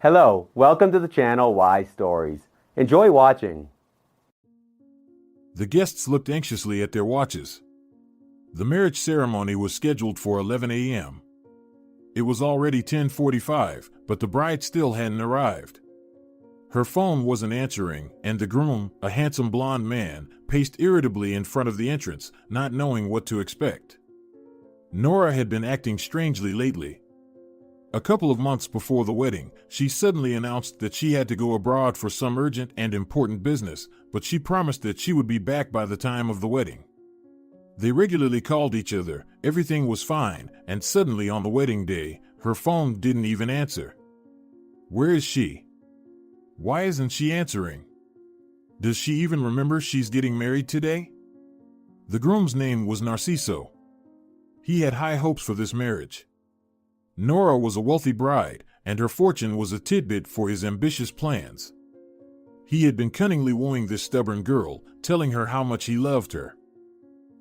Hello, welcome to the channel Why Stories. Enjoy watching. The guests looked anxiously at their watches. The marriage ceremony was scheduled for 11 a.m. It was already 10:45, but the bride still hadn't arrived. Her phone wasn't answering, and the groom, a handsome blond man, paced irritably in front of the entrance, not knowing what to expect. Nora had been acting strangely lately. A couple of months before the wedding, she suddenly announced that she had to go abroad for some urgent and important business, but she promised that she would be back by the time of the wedding. They regularly called each other, everything was fine, and suddenly on the wedding day, her phone didn't even answer. Where is she? Why isn't she answering? Does she even remember she's getting married today? The groom's name was Narciso. He had high hopes for this marriage. Nora was a wealthy bride, and her fortune was a tidbit for his ambitious plans. He had been cunningly wooing this stubborn girl, telling her how much he loved her.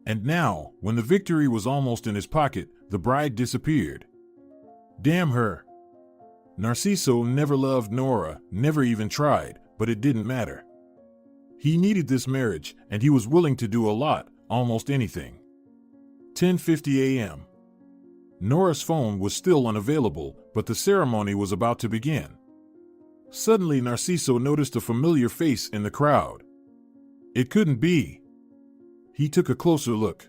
And now, when the victory was almost in his pocket, the bride disappeared. Damn her! Narciso never loved Nora, never even tried, but it didn't matter. He needed this marriage, and he was willing to do a lot, almost anything. 10:50 a.m. Nora's phone was still unavailable, but the ceremony was about to begin. Suddenly Narciso noticed a familiar face in the crowd. It couldn't be. He took a closer look.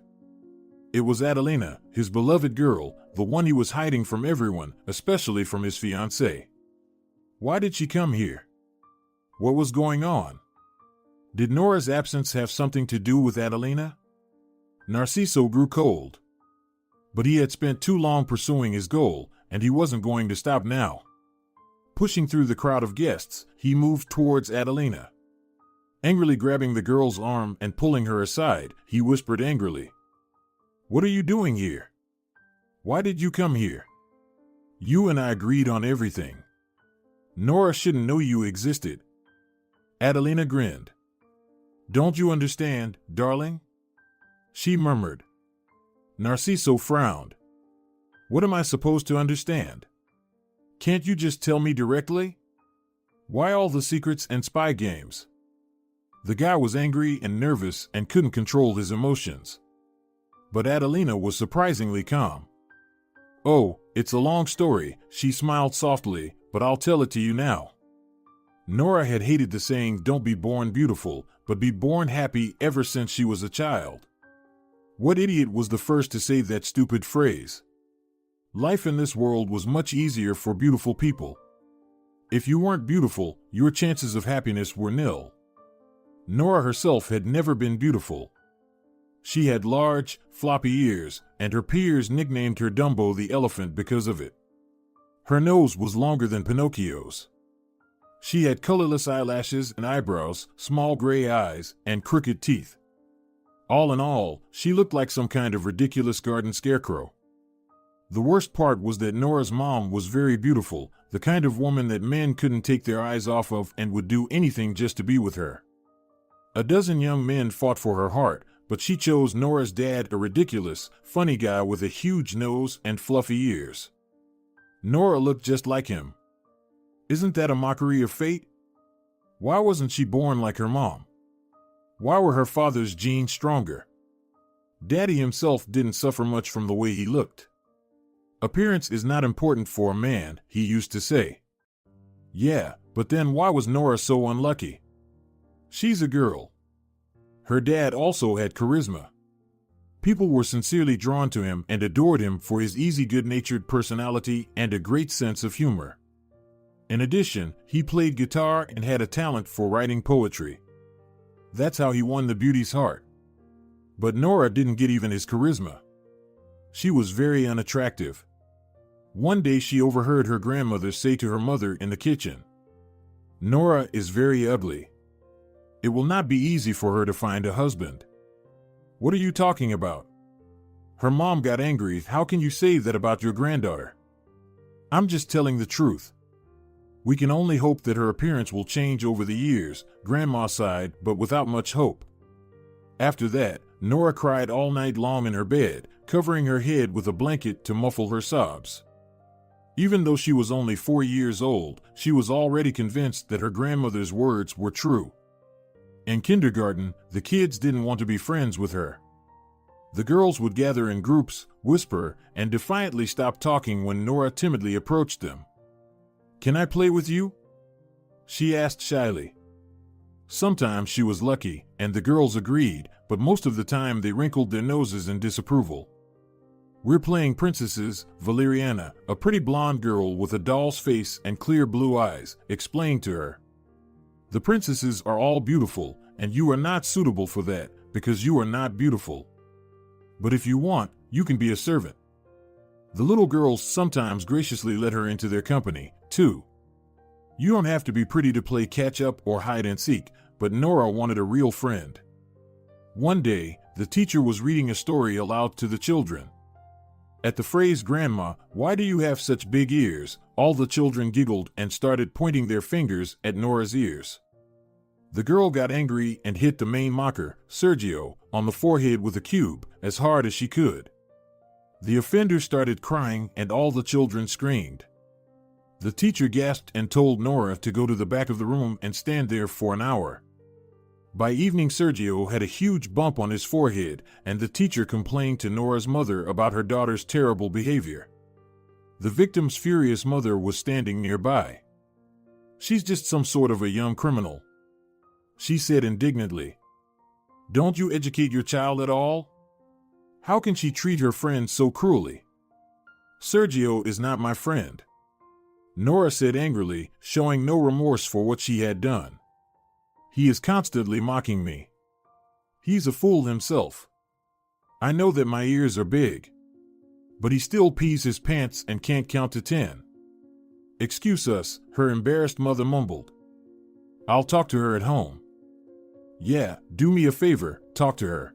It was Adelina, his beloved girl, the one he was hiding from everyone, especially from his fiancé. Why did she come here? What was going on? Did Nora's absence have something to do with Adelina? Narciso grew cold. But he had spent too long pursuing his goal, and he wasn't going to stop now. Pushing through the crowd of guests, he moved towards Adelina. Angrily grabbing the girl's arm and pulling her aside, he whispered angrily, "What are you doing here? Why did you come here? You and I agreed on everything. Nora shouldn't know you existed." Adelina grinned. "Don't you understand, darling?" she murmured. Narciso frowned. "What am I supposed to understand? Can't you just tell me directly? Why all the secrets and spy games?" The guy was angry and nervous and couldn't control his emotions. But Adelina was surprisingly calm. "Oh, it's a long story," she smiled softly, "but I'll tell it to you now." Nora had hated the saying, "Don't be born beautiful, but be born happy," ever since she was a child. What idiot was the first to say that stupid phrase? Life in this world was much easier for beautiful people. If you weren't beautiful, your chances of happiness were nil. Nora herself had never been beautiful. She had large, floppy ears, and her peers nicknamed her Dumbo the elephant because of it. Her nose was longer than Pinocchio's. She had colorless eyelashes and eyebrows, small gray eyes, and crooked teeth. All in all, she looked like some kind of ridiculous garden scarecrow. The worst part was that Nora's mom was very beautiful, the kind of woman that men couldn't take their eyes off of and would do anything just to be with her. A dozen young men fought for her heart, but she chose Nora's dad, a ridiculous, funny guy with a huge nose and fluffy ears. Nora looked just like him. Isn't that a mockery of fate? Why wasn't she born like her mom? Why were her father's genes stronger? Daddy himself didn't suffer much from the way he looked. Appearance is not important for a man, he used to say. Yeah, but then why was Nora so unlucky? She's a girl. Her dad also had charisma. People were sincerely drawn to him and adored him for his easy, good-natured personality and a great sense of humor. In addition, he played guitar and had a talent for writing poetry. That's how he won the beauty's heart. But Nora didn't get even his charisma. She was very unattractive. One day she overheard her grandmother say to her mother in the kitchen, "Nora is very ugly. It will not be easy for her to find a husband." "What are you talking about?" Her mom got angry. "How can you say that about your granddaughter?" "I'm just telling the truth. We can only hope that her appearance will change over the years," Grandma sighed, but without much hope. After that, Nora cried all night long in her bed, covering her head with a blanket to muffle her sobs. Even though she was only 4 years old, she was already convinced that her grandmother's words were true. In kindergarten, the kids didn't want to be friends with her. The girls would gather in groups, whisper, and defiantly stop talking when Nora timidly approached them. "Can I play with you?" she asked shyly. Sometimes she was lucky, and the girls agreed, but most of the time they wrinkled their noses in disapproval. "We're playing princesses," Valeriana, a pretty blonde girl with a doll's face and clear blue eyes, explained to her. "The princesses are all beautiful, and you are not suitable for that, because you are not beautiful. But if you want, you can be a servant." The little girls sometimes graciously let her into their company, too. You don't have to be pretty to play catch-up or hide-and-seek, but Nora wanted a real friend. One day, the teacher was reading a story aloud to the children. At the phrase, "Grandma, why do you have such big ears?" all the children giggled and started pointing their fingers at Nora's ears. The girl got angry and hit the main mocker, Sergio, on the forehead with a cube, as hard as she could. The offender started crying and all the children screamed. The teacher gasped and told Nora to go to the back of the room and stand there for an hour. By evening, Sergio had a huge bump on his forehead, and the teacher complained to Nora's mother about her daughter's terrible behavior. The victim's furious mother was standing nearby. "She's just some sort of a young criminal," she said indignantly. "Don't you educate your child at all? How can she treat her friend so cruelly?" "Sergio is not my friend," Nora said angrily, showing no remorse for what she had done. "He is constantly mocking me. He's a fool himself. I know that my ears are big, but he still pees his pants and can't count to 10. "Excuse us," her embarrassed mother mumbled. "I'll talk to her at home." "Yeah, do me a favor, talk to her."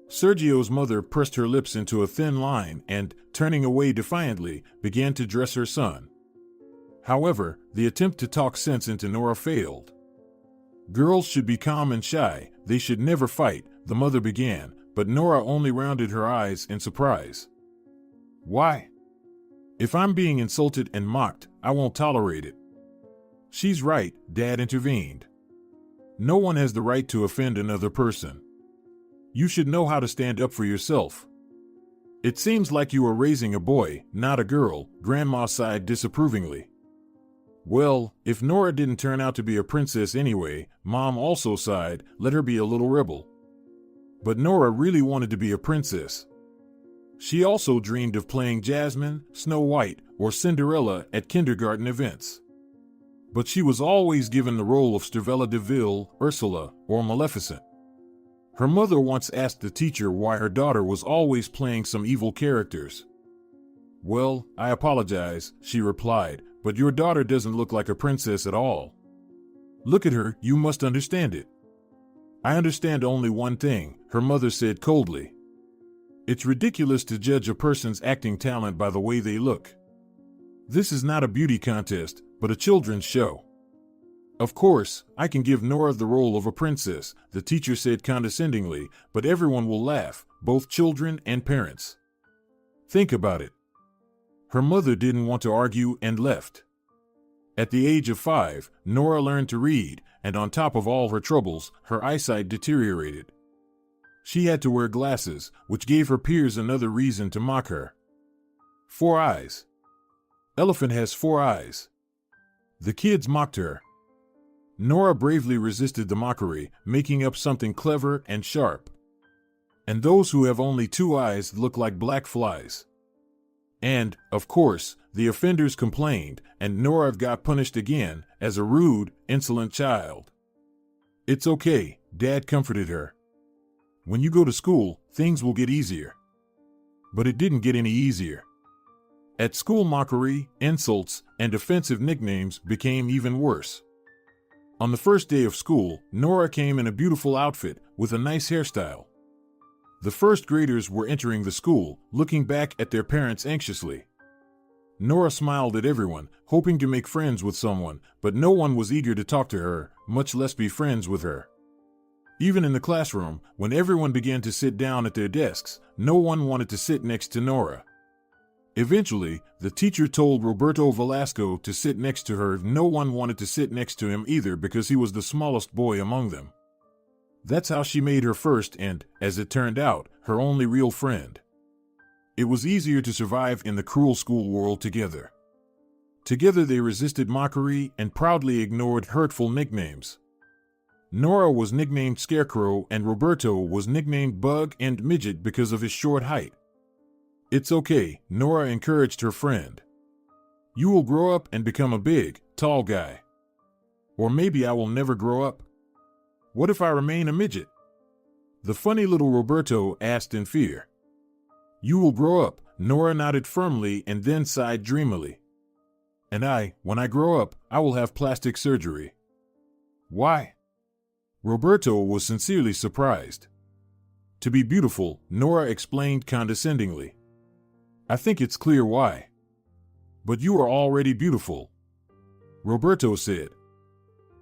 Sergio's mother pressed her lips into a thin line and, turning away defiantly, began to dress her son. However, the attempt to talk sense into Nora failed. "Girls should be calm and shy, they should never fight," the mother began, but Nora only rounded her eyes in surprise. "Why? If I'm being insulted and mocked, I won't tolerate it." "She's right," Dad intervened. "No one has the right to offend another person. You should know how to stand up for yourself." "It seems like you are raising a boy, not a girl," Grandma sighed disapprovingly. "Well, if Nora didn't turn out to be a princess anyway," Mom also sighed, "let her be a little rebel." But Nora really wanted to be a princess. She also dreamed of playing Jasmine, Snow White, or Cinderella at kindergarten events. But she was always given the role of Stervella de Vil, Ursula, or Maleficent. Her mother once asked the teacher why her daughter was always playing some evil characters. "Well, I apologize," she replied, "but your daughter doesn't look like a princess at all. Look at her, you must understand it." "I understand only one thing," her mother said coldly. "It's ridiculous to judge a person's acting talent by the way they look. This is not a beauty contest, but a children's show." "Of course, I can give Nora the role of a princess," the teacher said condescendingly, "but everyone will laugh, both children and parents. Think about it." Her mother didn't want to argue and left. At the age of 5, Nora learned to read, and on top of all her troubles, her eyesight deteriorated. She had to wear glasses, which gave her peers another reason to mock her. 4 eyes. Elephant has 4 eyes. The kids mocked her. Nora bravely resisted the mockery, making up something clever and sharp. "And those who have only 2 eyes look like black flies." And, of course, the offenders complained, and Nora got punished again, as a rude, insolent child. "It's okay," Dad comforted her. "When you go to school, things will get easier." But it didn't get any easier. At school, mockery, insults, and offensive nicknames became even worse. On the first day of school, Nora came in a beautiful outfit, with a nice hairstyle. The first graders were entering the school, looking back at their parents anxiously. Nora smiled at everyone, hoping to make friends with someone, but no one was eager to talk to her, much less be friends with her. Even in the classroom, when everyone began to sit down at their desks, no one wanted to sit next to Nora. Eventually, the teacher told Roberto Velasco to sit next to her. No one wanted to sit next to him either because he was the smallest boy among them. That's how she made her first and, as it turned out, her only real friend. It was easier to survive in the cruel school world together. Together they resisted mockery and proudly ignored hurtful nicknames. Nora was nicknamed Scarecrow and Roberto was nicknamed Bug and Midget because of his short height. "It's okay," Nora encouraged her friend. "You will grow up and become a big, tall guy. Or maybe I will never grow up. What if I remain a midget?" The funny little Roberto asked in fear. "You will grow up," Nora nodded firmly and then sighed dreamily. "And when I grow up, I will have plastic surgery." "Why?" Roberto was sincerely surprised. "To be beautiful," Nora explained condescendingly. "I think it's clear why." "But you are already beautiful," Roberto said.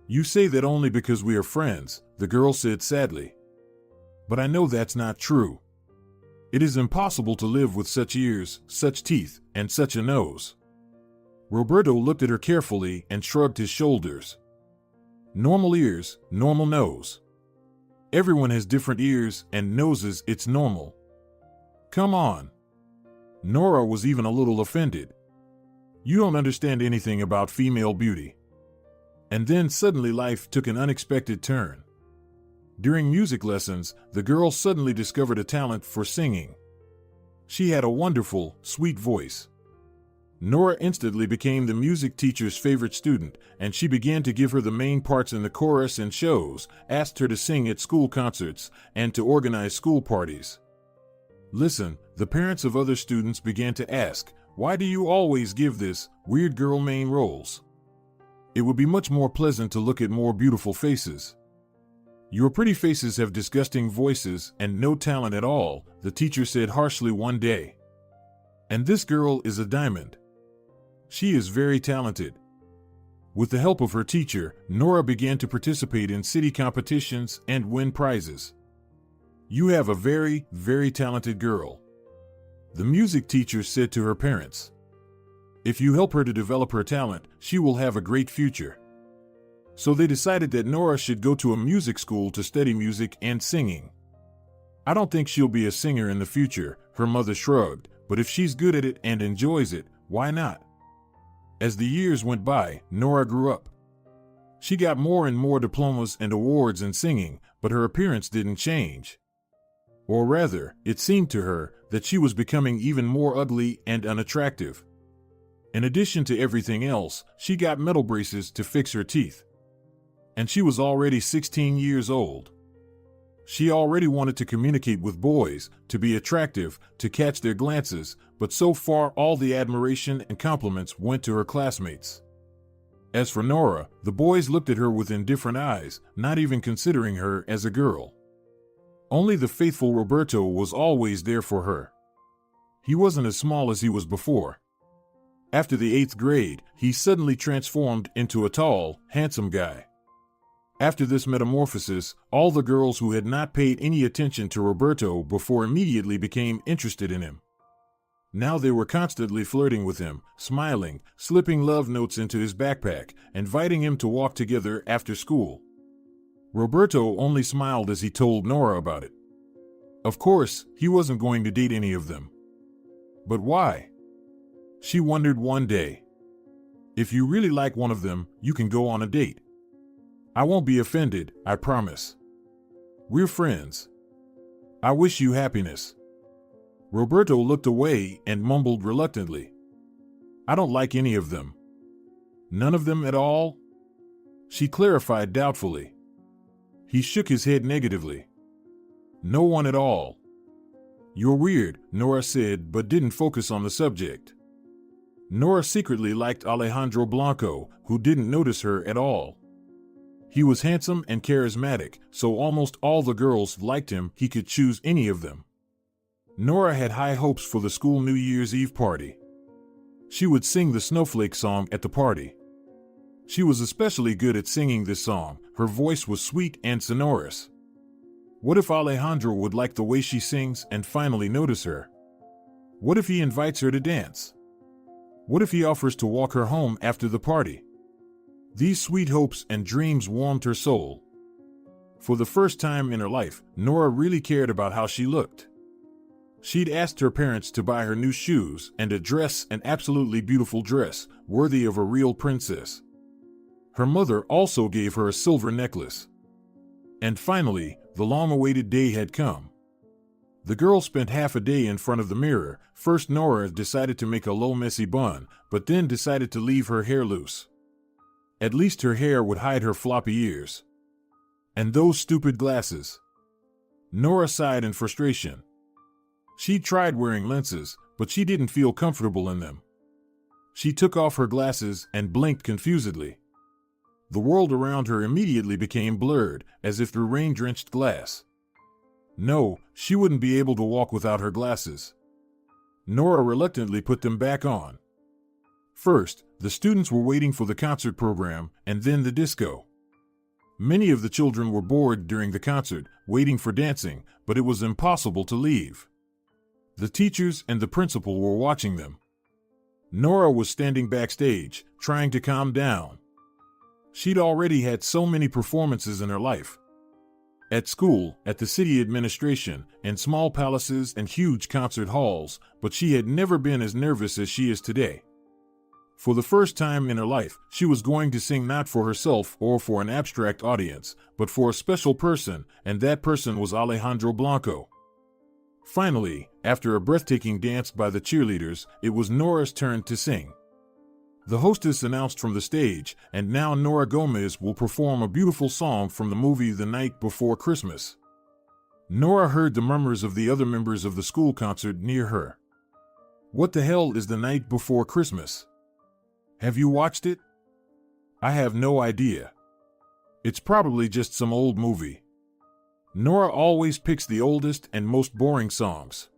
"You say that only because we are friends," the girl said sadly. "But I know that's not true. It is impossible to live with such ears, such teeth, and such a nose." Roberto looked at her carefully and shrugged his shoulders. "Normal ears, normal nose. Everyone has different ears and noses, it's normal. Come on." Nora was even a little offended. "You don't understand anything about female beauty." And then suddenly life took an unexpected turn. During music lessons, the girl suddenly discovered a talent for singing. She had a wonderful, sweet voice. Nora instantly became the music teacher's favorite student, and she began to give her the main parts in the chorus and shows, asked her to sing at school concerts, and to organize school parties. Listen, the parents of other students began to ask, "Why do you always give this weird girl main roles? It would be much more pleasant to look at more beautiful faces." "Your pretty faces have disgusting voices and no talent at all," the teacher said harshly one day. "And this girl is a diamond. She is very talented." With the help of her teacher, Nora began to participate in city competitions and win prizes. "You have a very, very talented girl," the music teacher said to her parents. "If you help her to develop her talent, she will have a great future." So they decided that Nora should go to a music school to study music and singing. "I don't think she'll be a singer in the future," her mother shrugged, "but if she's good at it and enjoys it, why not?" As the years went by, Nora grew up. She got more and more diplomas and awards in singing, but her appearance didn't change. Or rather, it seemed to her that she was becoming even more ugly and unattractive. In addition to everything else, she got metal braces to fix her teeth. And she was already 16 years old. She already wanted to communicate with boys, to be attractive, to catch their glances, but so far all the admiration and compliments went to her classmates. As for Nora, the boys looked at her with indifferent eyes, not even considering her as a girl. Only the faithful Roberto was always there for her. He wasn't as small as he was before. After the 8th grade, he suddenly transformed into a tall, handsome guy. After this metamorphosis, all the girls who had not paid any attention to Roberto before immediately became interested in him. Now they were constantly flirting with him, smiling, slipping love notes into his backpack, inviting him to walk together after school. Roberto only smiled as he told Nora about it. Of course, he wasn't going to date any of them. But why? She wondered one day. If you really like one of them, you can go on a date. I won't be offended, I promise. We're friends. I wish you happiness. Roberto looked away and mumbled reluctantly. I don't like any of them. None of them at all? She clarified doubtfully. He shook his head negatively. No one at all. You're weird, Nora said, but didn't focus on the subject. Nora secretly liked Alejandro Blanco, who didn't notice her at all. He was handsome and charismatic, so almost all the girls liked him. He could choose any of them. Nora had high hopes for the school New Year's Eve party. She would sing the Snowflake song at the party. She was especially good at singing this song. Her voice was sweet and sonorous. What if Alejandro would like the way she sings and finally notice her? What if he invites her to dance? What if he offers to walk her home after the party? These sweet hopes and dreams warmed her soul. For the first time in her life, Nora really cared about how she looked. She'd asked her parents to buy her new shoes and a dress, an absolutely beautiful dress, worthy of a real princess. Her mother also gave her a silver necklace. And finally, the long-awaited day had come. The girl spent half a day in front of the mirror. First, Nora decided to make a low, messy bun, but then decided to leave her hair loose. At least her hair would hide her floppy ears. And those stupid glasses. Nora sighed in frustration. She tried wearing lenses, but she didn't feel comfortable in them. She took off her glasses and blinked confusedly. The world around her immediately became blurred, as if through rain-drenched glass. No, she wouldn't be able to walk without her glasses. Nora reluctantly put them back on. First, the students were waiting for the concert program, and then the disco. Many of the children were bored during the concert, waiting for dancing, but it was impossible to leave. The teachers and the principal were watching them. Nora was standing backstage, trying to calm down. She'd already had so many performances in her life. At school, at the city administration, in small palaces and huge concert halls, but she had never been as nervous as she is today. For the first time in her life, she was going to sing not for herself or for an abstract audience, but for a special person, and that person was Alejandro Blanco. Finally, after a breathtaking dance by the cheerleaders, it was Nora's turn to sing. The hostess announced from the stage, and now Nora Gomez will perform a beautiful song from the movie The Night Before Christmas. Nora heard the murmurs of the other members of the school concert near her. What the hell is The Night Before Christmas? Have you watched it? I have no idea. It's probably just some old movie. Nora always picks the oldest and most boring songs.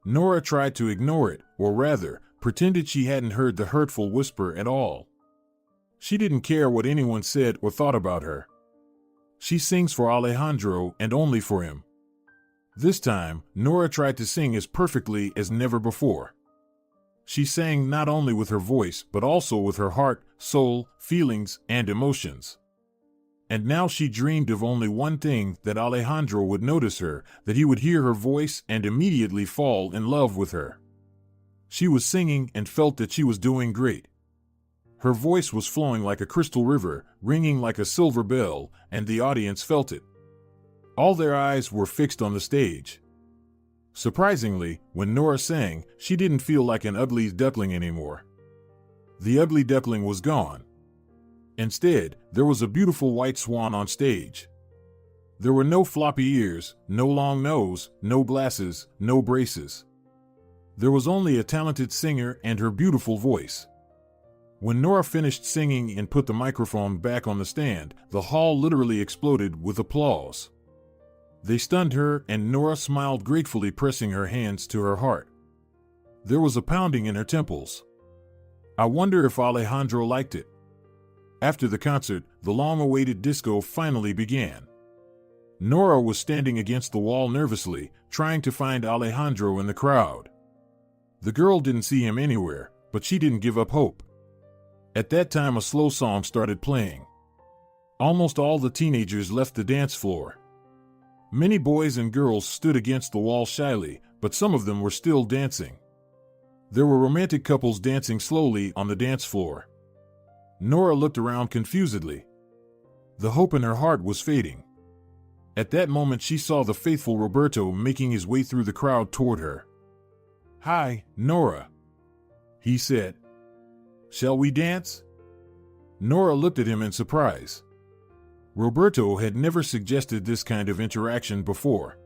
Nora tried to ignore it, or rather, pretended she hadn't heard the hurtful whisper at all. She didn't care what anyone said or thought about her. She sings for Alejandro and only for him. This time, Nora tried to sing as perfectly as never before. She sang not only with her voice, but also with her heart, soul, feelings, and emotions. And now she dreamed of only one thing, that Alejandro would notice her, that he would hear her voice and immediately fall in love with her. She was singing and felt that she was doing great. Her voice was flowing like a crystal river, ringing like a silver bell, and the audience felt it. All their eyes were fixed on the stage. Surprisingly, when Nora sang, she didn't feel like an ugly duckling anymore. The ugly duckling was gone. Instead, there was a beautiful white swan on stage. There were no floppy ears, no long nose, no glasses, no braces. There was only a talented singer and her beautiful voice. When Nora finished singing and put the microphone back on the stand, the hall literally exploded with applause. They stunned her, and Nora smiled gratefully, pressing her hands to her heart. There was a pounding in her temples. I wonder if Alejandro liked it. After the concert, the long-awaited disco finally began. Nora was standing against the wall nervously, trying to find Alejandro in the crowd. The girl didn't see him anywhere, but she didn't give up hope. At that time, a slow song started playing. Almost all the teenagers left the dance floor. Many boys and girls stood against the wall shyly, but some of them were still dancing. There were romantic couples dancing slowly on the dance floor. Nora looked around confusedly. The hope in her heart was fading. At that moment, she saw the faithful Roberto making his way through the crowd toward her. "Hi, Nora," he said. "Shall we dance?" Nora looked at him in surprise. Roberto had never suggested this kind of interaction before.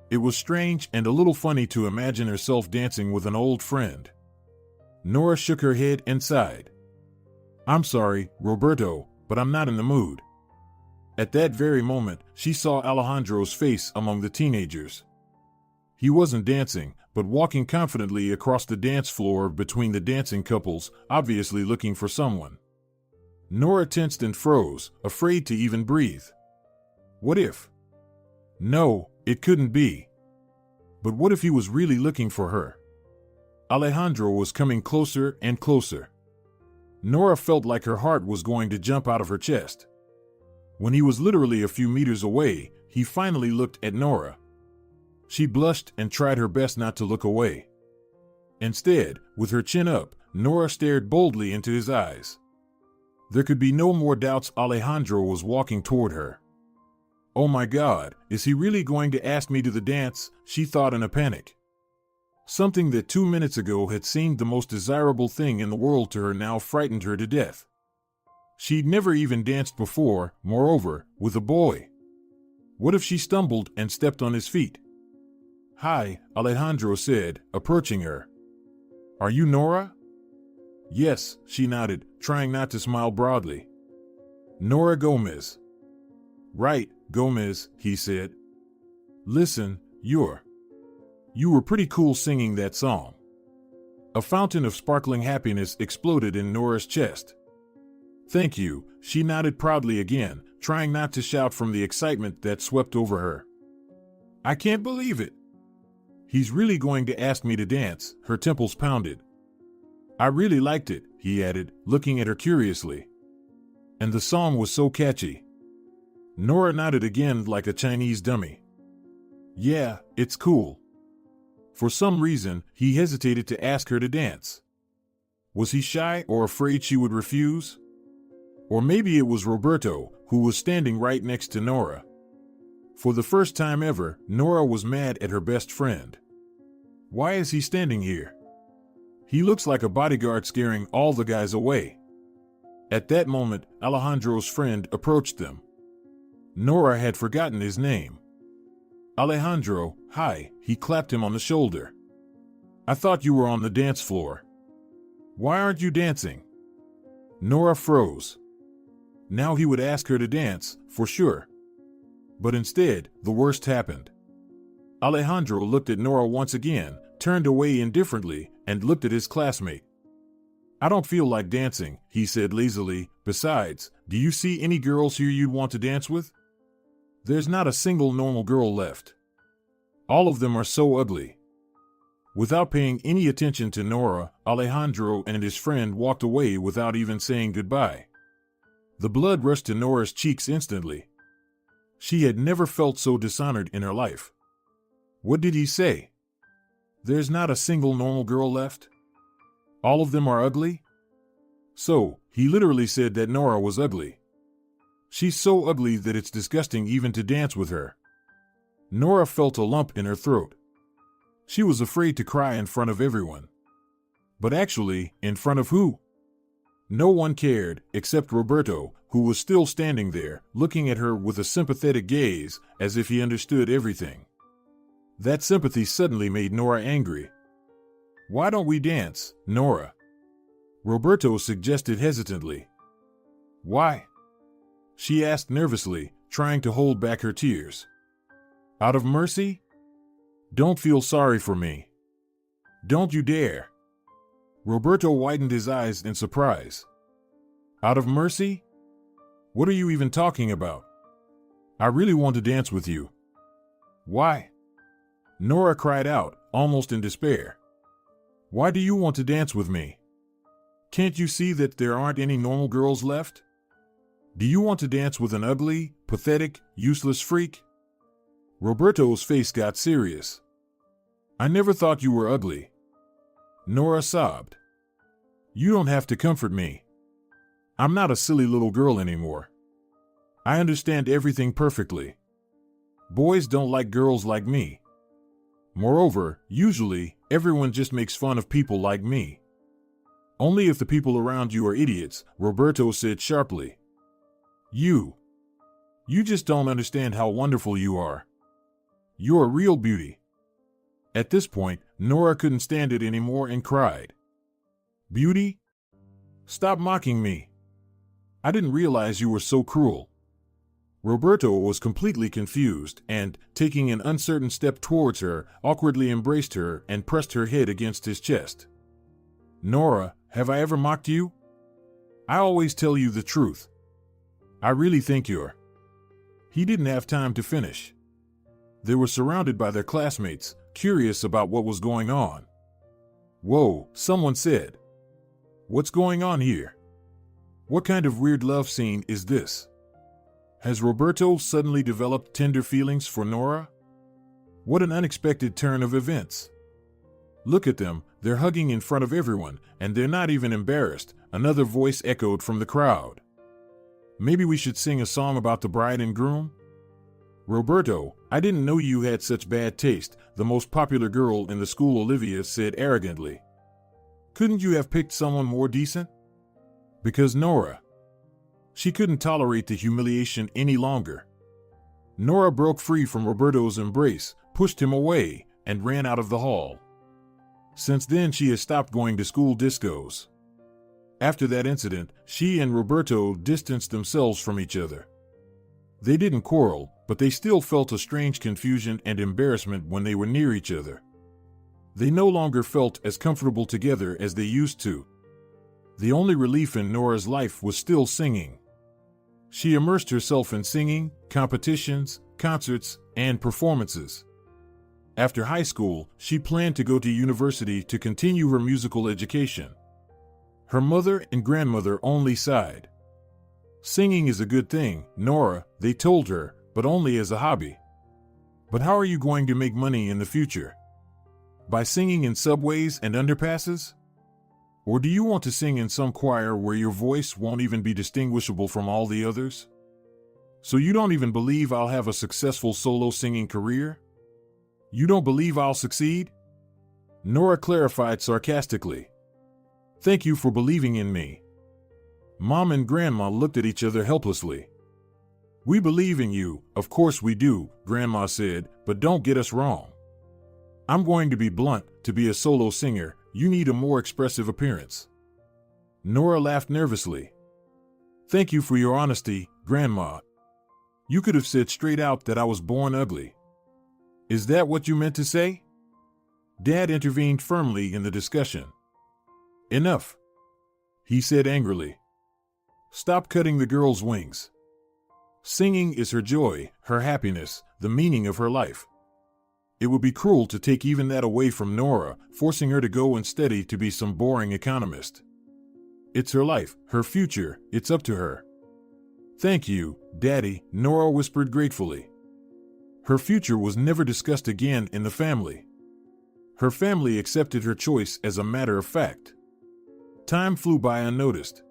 It was strange and a little funny to imagine herself dancing with an old friend. Nora shook her head and sighed. "I'm sorry, Roberto, but I'm not in the mood." At that very moment, she saw Alejandro's face among the teenagers. He wasn't dancing, but walking confidently across the dance floor between the dancing couples, obviously looking for someone. Nora tensed and froze, afraid to even breathe. What if? No, it couldn't be. But what if he was really looking for her? Alejandro was coming closer and closer. Nora felt like her heart was going to jump out of her chest. When he was literally a few meters away, he finally looked at Nora. She blushed and tried her best not to look away. Instead, with her chin up, Nora stared boldly into his eyes. There could be no more doubts Alejandro was walking toward her. Oh my God, is he really going to ask me to the dance? She thought in a panic. Something that 2 minutes ago had seemed the most desirable thing in the world to her now frightened her to death. She'd never even danced before, moreover, with a boy. What if she stumbled and stepped on his feet? "Hi," Alejandro said, approaching her. "Are you Nora?" "Yes," she nodded, trying not to smile broadly. "Nora Gomez." "Right, Gomez," he said. "Listen, you were pretty cool singing that song." A fountain of sparkling happiness exploded in Nora's chest. "Thank you," she nodded proudly again, trying not to shout from the excitement that swept over her. "I can't believe it. He's really going to ask me to dance," her temples pounded. "I really liked it," he added, looking at her curiously. "And the song was so catchy." Nora nodded again like a Chinese dummy. "Yeah, it's cool." For some reason, he hesitated to ask her to dance. Was he shy or afraid she would refuse? Or maybe it was Roberto, who was standing right next to Nora. For the first time ever, Nora was mad at her best friend. Why is he standing here? He looks like a bodyguard scaring all the guys away. At that moment, Alejandro's friend approached them. Nora had forgotten his name. "Alejandro, hi," he clapped him on the shoulder. "I thought you were on the dance floor. Why aren't you dancing?" Nora froze. Now he would ask her to dance, for sure. But instead, the worst happened. Alejandro looked at Nora once again, turned away indifferently, and looked at his classmate. "I don't feel like dancing," he said lazily. "Besides, do you see any girls here you'd want to dance with? There's not a single normal girl left. All of them are so ugly." Without paying any attention to Nora, Alejandro and his friend walked away without even saying goodbye. The blood rushed to Nora's cheeks instantly. She had never felt so dishonored in her life. What did he say? There's not a single normal girl left? All of them are ugly? So, he literally said that Nora was ugly. She's so ugly that it's disgusting even to dance with her. Nora felt a lump in her throat. She was afraid to cry in front of everyone. But actually, in front of who? No one cared, except Roberto, who was still standing there, looking at her with a sympathetic gaze, as if he understood everything. That sympathy suddenly made Nora angry. "Why don't we dance, Nora?" Roberto suggested hesitantly. "Why?" she asked nervously, trying to hold back her tears. "Out of mercy? Don't feel sorry for me. Don't you dare." Roberto widened his eyes in surprise. "Out of mercy? What are you even talking about? I really want to dance with you." "Why?" Nora cried out, almost in despair. "Why do you want to dance with me? Can't you see that there aren't any normal girls left? Do you want to dance with an ugly, pathetic, useless freak?" Roberto's face got serious. "I never thought you were ugly." Nora sobbed. "You don't have to comfort me. I'm not a silly little girl anymore. I understand everything perfectly. Boys don't like girls like me. Moreover, usually, everyone just makes fun of people like me." "Only if the people around you are idiots," Roberto said sharply. You just don't understand how wonderful you are. You're a real beauty." At this point, Nora couldn't stand it anymore and cried. "Beauty? Stop mocking me. I didn't realize you were so cruel." Roberto was completely confused and, taking an uncertain step towards her, awkwardly embraced her and pressed her head against his chest. "Nora, have I ever mocked you? I always tell you the truth. I really think you're—" He didn't have time to finish. They were surrounded by their classmates, curious about what was going on. Whoa, someone said. What's going on here? What kind of weird love scene is this? Has Roberto suddenly developed tender feelings for Nora? What an unexpected turn of events. Look at them, they're hugging in front of everyone, and they're not even embarrassed, another voice echoed from the crowd. Maybe we should sing a song about the bride and groom? Roberto, I didn't know you had such bad taste, the most popular girl in the school, Olivia said arrogantly. Couldn't you have picked someone more decent? Because Nora. She couldn't tolerate the humiliation any longer. Nora broke free from Roberto's embrace, pushed him away, and ran out of the hall. Since then, she has stopped going to school discos. After that incident, she and Roberto distanced themselves from each other. They didn't quarrel, but they still felt a strange confusion and embarrassment when they were near each other. They no longer felt as comfortable together as they used to. The only relief in Nora's life was still singing. She immersed herself in singing, competitions, concerts, and performances. After high school, she planned to go to university to continue her musical education. Her mother and grandmother only sighed. Singing is a good thing, Nora, they told her, but only as a hobby. But how are you going to make money in the future? By singing in subways and underpasses? Or do you want to sing in some choir where your voice won't even be distinguishable from all the others? So you don't even believe I'll have a successful solo singing career? You don't believe I'll succeed? Nora clarified sarcastically. Thank you for believing in me. Mom and Grandma looked at each other helplessly. We believe in you, of course we do, Grandma said, but don't get us wrong. I'm going to be blunt, to be a solo singer, you need a more expressive appearance. Nora laughed nervously. Thank you for your honesty, Grandma. You could have said straight out that I was born ugly. Is that what you meant to say? Dad intervened firmly in the discussion. Enough, he said angrily. Stop cutting the girl's wings. Singing is her joy, her happiness, the meaning of her life. It would be cruel to take even that away from Nora, forcing her to go and study to be some boring economist. It's her life, her future, it's up to her. Thank you, Daddy, Nora whispered gratefully. Her future was never discussed again in the family. Her family accepted her choice as a matter of fact. Time flew by unnoticed.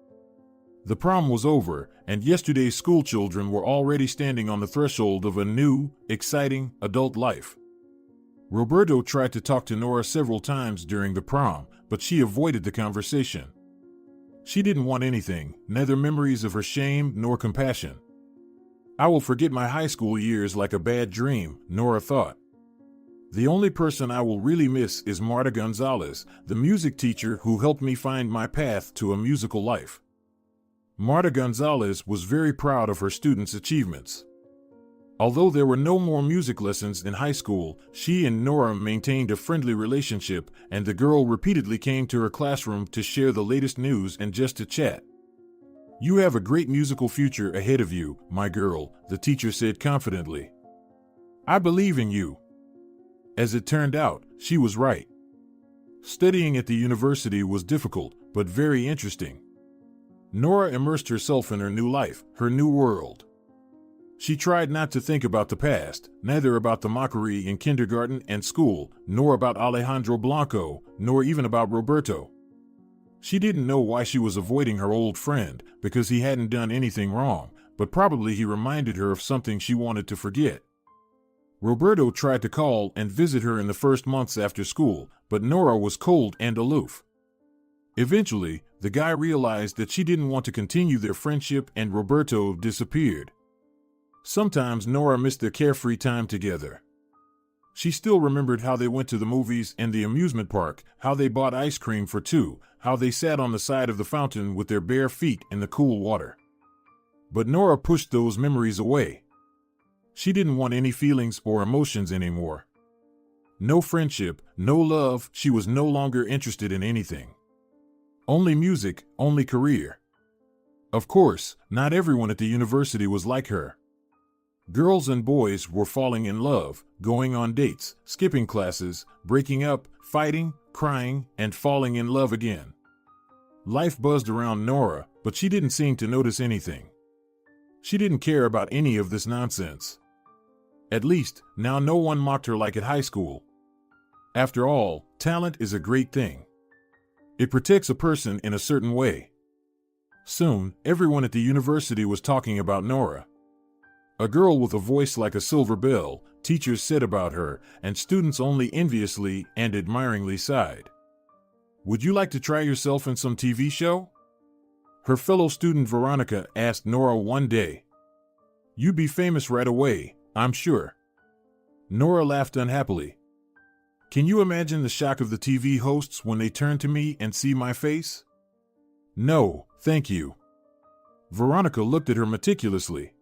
The prom was over, and yesterday's schoolchildren were already standing on the threshold of a new, exciting, adult life. Roberto tried to talk to Nora several times during the prom, but she avoided the conversation. She didn't want anything, neither memories of her shame nor compassion. I will forget my high school years like a bad dream, Nora thought. The only person I will really miss is Marta Gonzalez, the music teacher who helped me find my path to a musical life. Marta Gonzalez was very proud of her students' achievements. Although there were no more music lessons in high school, she and Nora maintained a friendly relationship, and the girl repeatedly came to her classroom to share the latest news and just to chat. You have a great musical future ahead of you, my girl, the teacher said confidently. I believe in you. As it turned out, she was right. Studying at the university was difficult, but very interesting. Nora immersed herself in her new life, her new world. She tried not to think about the past, neither about the mockery in kindergarten and school, nor about Alejandro Blanco, nor even about Roberto. She didn't know why she was avoiding her old friend, because he hadn't done anything wrong, but probably he reminded her of something she wanted to forget. Roberto tried to call and visit her in the first months after school, but Nora was cold and aloof. Eventually, the guy realized that she didn't want to continue their friendship and Roberto disappeared. Sometimes Nora missed their carefree time together. She still remembered how they went to the movies and the amusement park, how they bought ice cream for two, how they sat on the side of the fountain with their bare feet in the cool water. But Nora pushed those memories away. She didn't want any feelings or emotions anymore. No friendship, no love, she was no longer interested in anything. Only music, only career. Of course, not everyone at the university was like her. Girls and boys were falling in love, going on dates, skipping classes, breaking up, fighting, crying, and falling in love again. Life buzzed around Nora, but she didn't seem to notice anything. She didn't care about any of this nonsense. At least, now no one mocked her like at high school. After all, talent is a great thing. It protects a person in a certain way. Soon, everyone at the university was talking about Nora. A girl with a voice like a silver bell, teachers said about her, and students only enviously and admiringly sighed. Would you like to try yourself in some TV show? Her fellow student Veronica asked Nora one day. You'd be famous right away, I'm sure. Nora laughed unhappily. Can you imagine the shock of the TV hosts when they turn to me and see my face? No, thank you. Veronica looked at her meticulously.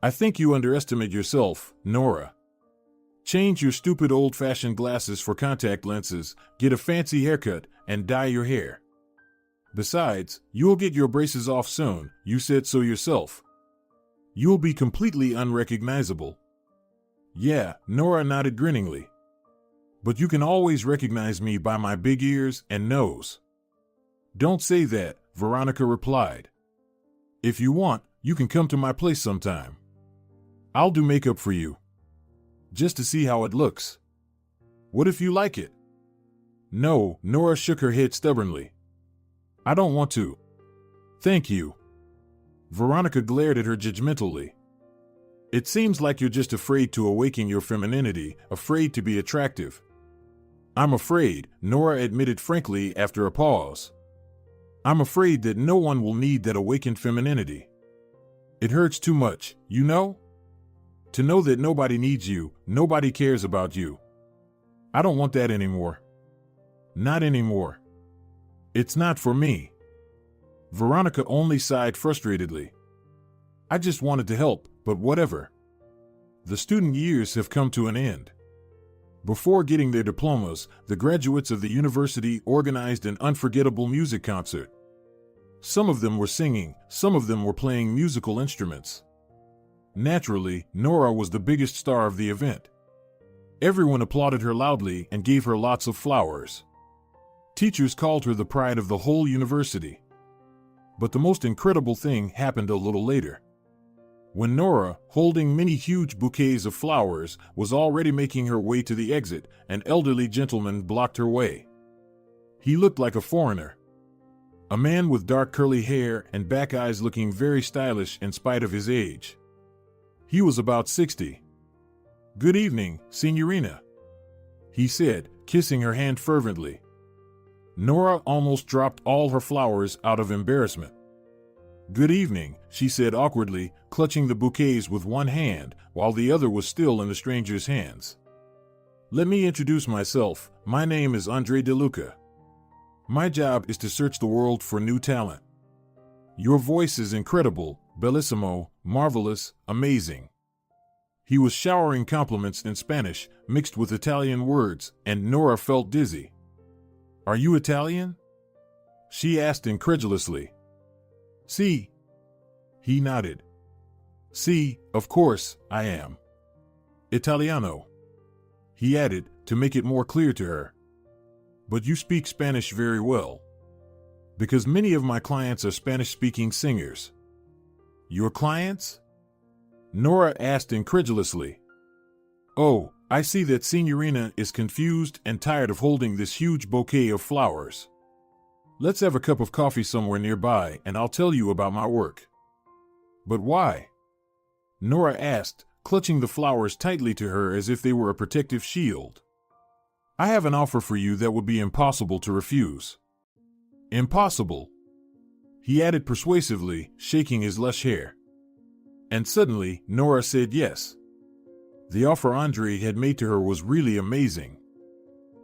I think you underestimate yourself, Nora. Change your stupid old-fashioned glasses for contact lenses, get a fancy haircut, and dye your hair. Besides, you'll get your braces off soon, you said so yourself. You'll be completely unrecognizable. Yeah, Nora nodded grinningly. But you can always recognize me by my big ears and nose. Don't say that, Veronica replied. If you want, you can come to my place sometime. I'll do makeup for you. Just to see how it looks. What if you like it? No, Nora shook her head stubbornly. I don't want to. Thank you. Veronica glared at her judgmentally. It seems like you're just afraid to awaken your femininity, afraid to be attractive. I'm afraid, Nora admitted frankly after a pause. I'm afraid that no one will need that awakened femininity. It hurts too much, you know? To know that nobody needs you, nobody cares about you. I don't want that anymore. Not anymore. It's not for me. Veronica only sighed frustratedly. I just wanted to help, but whatever. The student years have come to an end. Before getting their diplomas, the graduates of the university organized an unforgettable music concert. Some of them were singing, some of them were playing musical instruments. Naturally, Nora was the biggest star of the event. Everyone applauded her loudly and gave her lots of flowers. Teachers called her the pride of the whole university. But the most incredible thing happened a little later. When Nora, holding many huge bouquets of flowers, was already making her way to the exit, an elderly gentleman blocked her way. He looked like a foreigner. A man with dark curly hair and back eyes looking very stylish in spite of his age. He was about 60. Good evening, Signorina, he said, kissing her hand fervently. Nora almost dropped all her flowers out of embarrassment. Good evening, she said awkwardly, clutching the bouquets with one hand while the other was still in the stranger's hands. Let me introduce myself. My name is Andre DeLuca. My job is to search the world for new talent. Your voice is incredible, bellissimo, marvelous, amazing. He was showering compliments in Spanish, mixed with Italian words, and Nora felt dizzy. Are you Italian? She asked incredulously. Si. He nodded. Si, of course, I am. Italiano. He added, to make it more clear to her. But you speak Spanish very well. Because many of my clients are Spanish-speaking singers. Your clients? Nora asked incredulously. Oh, I see that Signorina is confused and tired of holding this huge bouquet of flowers. Let's have a cup of coffee somewhere nearby and I'll tell you about my work. But why? Nora asked, clutching the flowers tightly to her as if they were a protective shield. I have an offer for you that would be impossible to refuse. Impossible, he added persuasively, shaking his lush hair. And suddenly, Nora said yes. The offer Andre had made to her was really amazing.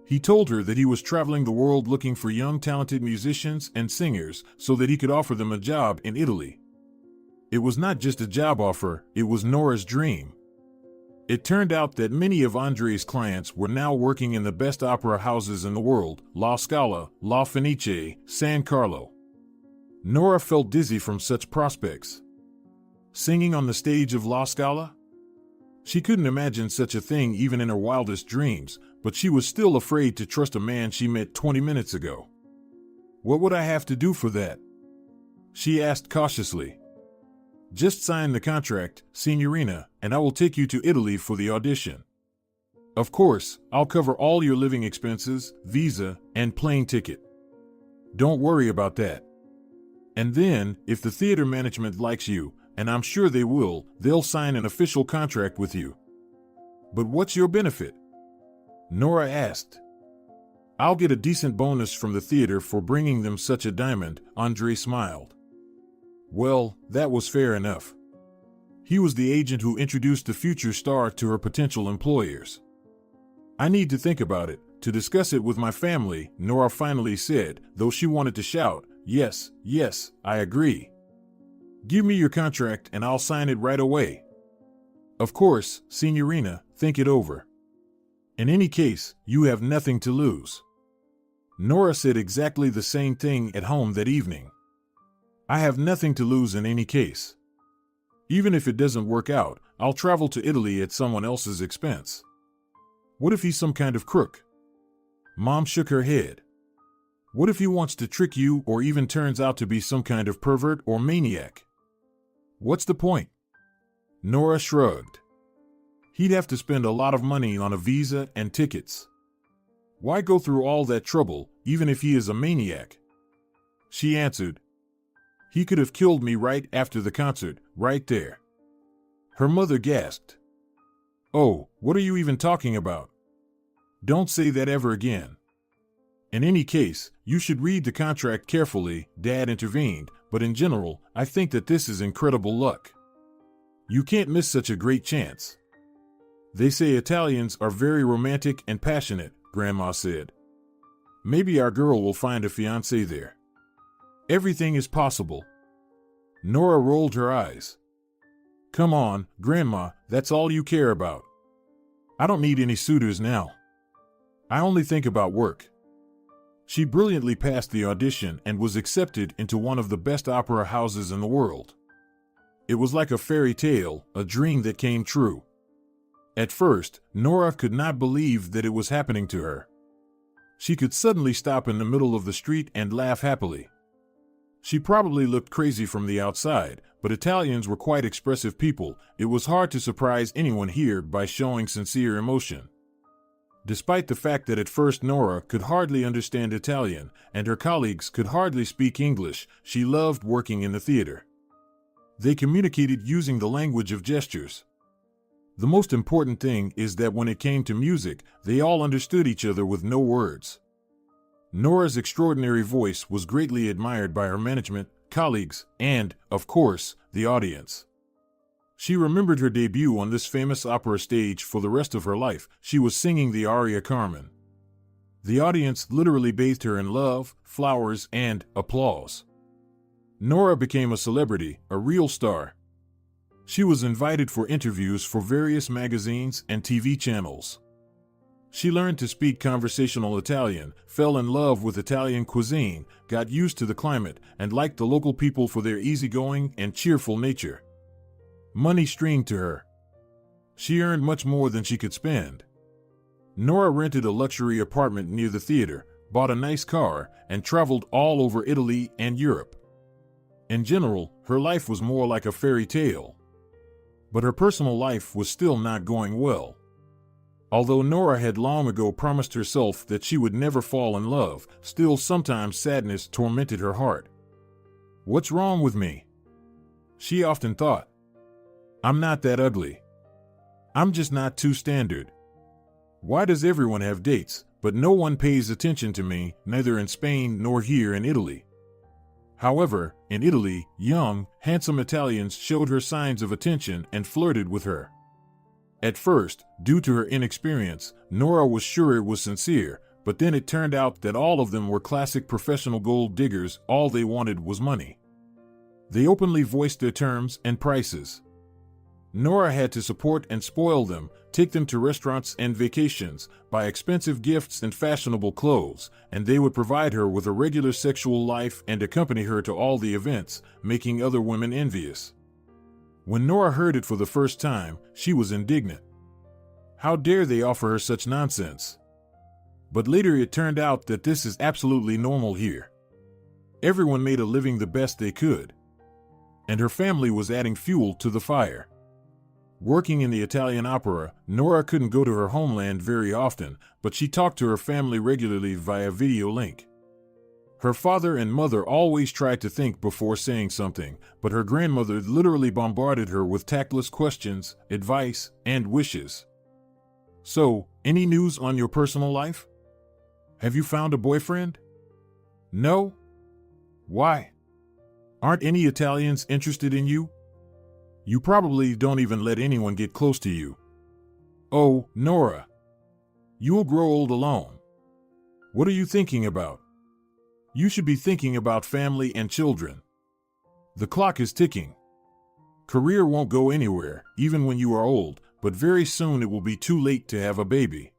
He told her that he was traveling the world looking for young talented musicians and singers so that he could offer them a job in Italy. It was not just a job offer, it was Nora's dream. It turned out that many of Andre's clients were now working in the best opera houses in the world, La Scala, La Fenice, San Carlo. Nora felt dizzy from such prospects. Singing on the stage of La Scala? She couldn't imagine such a thing even in her wildest dreams, but she was still afraid to trust a man she met 20 minutes ago. What would I have to do for that? She asked cautiously. Just sign the contract, Signorina, and I will take you to Italy for the audition. Of course, I'll cover all your living expenses, visa, and plane ticket. Don't worry about that. And then, if the theater management likes you, and I'm sure they will, they'll sign an official contract with you. But what's your benefit? Nora asked. I'll get a decent bonus from the theater for bringing them such a diamond, Andre smiled. Well, that was fair enough. He was the agent who introduced the future star to her potential employers. I need to think about it, to discuss it with my family, Nora finally said, though she wanted to shout, yes, yes, I agree. Give me your contract and I'll sign it right away. Of course, Signorina, think it over. In any case, you have nothing to lose. Nora said exactly the same thing at home that evening. I have nothing to lose in any case. Even if it doesn't work out, I'll travel to Italy at someone else's expense. What if he's some kind of crook? Mom shook her head. What if he wants to trick you or even turns out to be some kind of pervert or maniac? What's the point? Nora shrugged. He'd have to spend a lot of money on a visa and tickets. Why go through all that trouble, even if he is a maniac? She answered. He could have killed me right after the concert, right there. Her mother gasped. Oh, what are you even talking about? Don't say that ever again. In any case, you should read the contract carefully, Dad intervened, but in general, I think that this is incredible luck. You can't miss such a great chance. They say Italians are very romantic and passionate, Grandma said. Maybe our girl will find a fiancé there. Everything is possible. Nora rolled her eyes. Come on, Grandma, that's all you care about. I don't need any suitors now. I only think about work. She brilliantly passed the audition and was accepted into one of the best opera houses in the world. It was like a fairy tale, a dream that came true. At first, Nora could not believe that it was happening to her. She could suddenly stop in the middle of the street and laugh happily. She probably looked crazy from the outside, but Italians were quite expressive people. It was hard to surprise anyone here by showing sincere emotion. Despite the fact that at first Nora could hardly understand Italian, and her colleagues could hardly speak English, she loved working in the theater. They communicated using the language of gestures. The most important thing is that when it came to music, they all understood each other with no words. Nora's extraordinary voice was greatly admired by her management, colleagues, and, of course, the audience. She remembered her debut on this famous opera stage for the rest of her life. She was singing the aria Carmen. The audience literally bathed her in love, flowers, and applause. Nora became a celebrity, a real star. She was invited for interviews for various magazines and TV channels. She learned to speak conversational Italian, fell in love with Italian cuisine, got used to the climate, and liked the local people for their easygoing and cheerful nature. Money streamed to her. She earned much more than she could spend. Nora rented a luxury apartment near the theater, bought a nice car, and traveled all over Italy and Europe. In general, her life was more like a fairy tale. But her personal life was still not going well. Although Nora had long ago promised herself that she would never fall in love, still sometimes sadness tormented her heart. What's wrong with me? She often thought. I'm not that ugly. I'm just not too standard. Why does everyone have dates, but no one pays attention to me, neither in Spain nor here in Italy? However, in Italy, young, handsome Italians showed her signs of attention and flirted with her. At first, due to her inexperience, Nora was sure it was sincere, but then it turned out that all of them were classic professional gold diggers. All they wanted was money. They openly voiced their terms and prices. Nora had to support and spoil them, take them to restaurants and vacations, buy expensive gifts and fashionable clothes, and they would provide her with a regular sexual life and accompany her to all the events, making other women envious. When Nora heard it for the first time, she was indignant. How dare they offer her such nonsense? But later it turned out that this is absolutely normal here. Everyone made a living the best they could. And her family was adding fuel to the fire. Working in the Italian opera, Nora couldn't go to her homeland very often, but she talked to her family regularly via video link. Her father and mother always tried to think before saying something, but her grandmother literally bombarded her with tactless questions, advice, and wishes. So, any news on your personal life? Have you found a boyfriend? No? Why? Aren't any Italians interested in you? You probably don't even let anyone get close to you. Oh, Nora. You will grow old alone. What are you thinking about? You should be thinking about family and children. The clock is ticking. Career won't go anywhere, even when you are old, but very soon it will be too late to have a baby.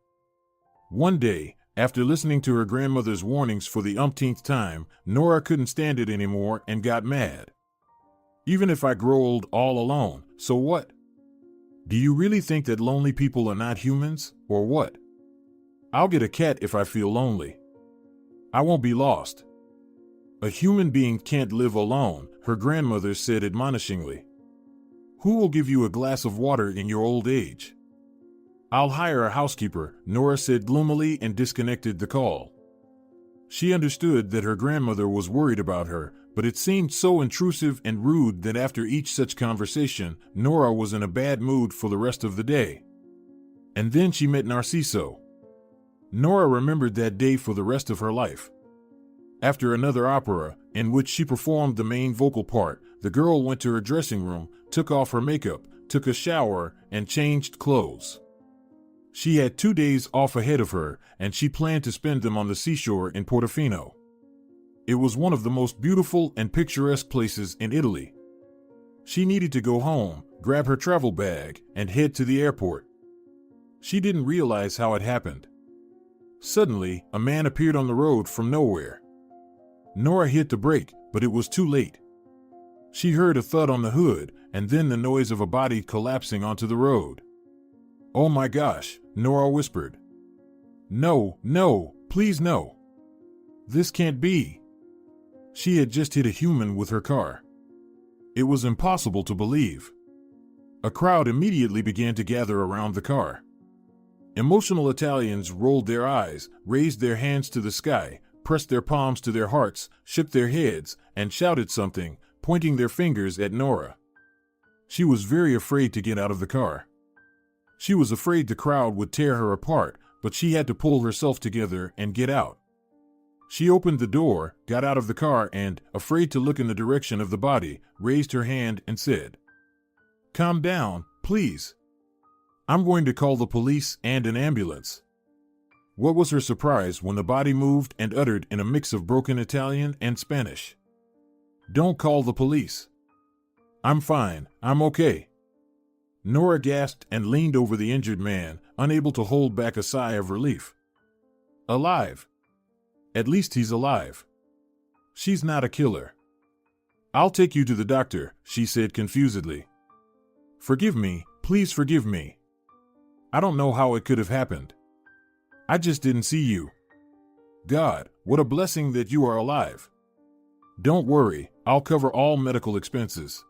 One day, after listening to her grandmother's warnings for the umpteenth time, Nora couldn't stand it anymore and got mad. Even if I grow old all alone, so what? Do you really think that lonely people are not humans, or what? I'll get a cat if I feel lonely. I won't be lost. A human being can't live alone, her grandmother said admonishingly. Who will give you a glass of water in your old age? I'll hire a housekeeper, Nora said gloomily and disconnected the call. She understood that her grandmother was worried about her, but it seemed so intrusive and rude that after each such conversation, Nora was in a bad mood for the rest of the day. And then she met Narciso. Nora remembered that day for the rest of her life. After another opera, in which she performed the main vocal part, the girl went to her dressing room, took off her makeup, took a shower, and changed clothes. She had 2 days off ahead of her, and she planned to spend them on the seashore in Portofino. It was one of the most beautiful and picturesque places in Italy. She needed to go home, grab her travel bag, and head to the airport. She didn't realize how it happened. Suddenly, a man appeared on the road from nowhere. Nora hit the brake, but it was too late. She heard a thud on the hood, and then the noise of a body collapsing onto the road. Oh my gosh, Nora whispered. No, no, please no. This can't be. She had just hit a human with her car. It was impossible to believe. A crowd immediately began to gather around the car. Emotional Italians rolled their eyes, raised their hands to the sky, pressed their palms to their hearts, shook their heads, and shouted something, pointing their fingers at Nora. She was very afraid to get out of the car. She was afraid the crowd would tear her apart, but she had to pull herself together and get out. She opened the door, got out of the car and, afraid to look in the direction of the body, raised her hand and said, "Calm down, please. I'm going to call the police and an ambulance." What was her surprise when the body moved and uttered in a mix of broken Italian and Spanish, "Don't call the police. I'm fine, I'm okay." Nora gasped and leaned over the injured man, unable to hold back a sigh of relief. Alive. At least he's alive. She's not a killer. "I'll take you to the doctor," she said confusedly. "Forgive me, please forgive me. I don't know how it could have happened. I just didn't see you. God, what a blessing that you are alive. Don't worry, I'll cover all medical expenses."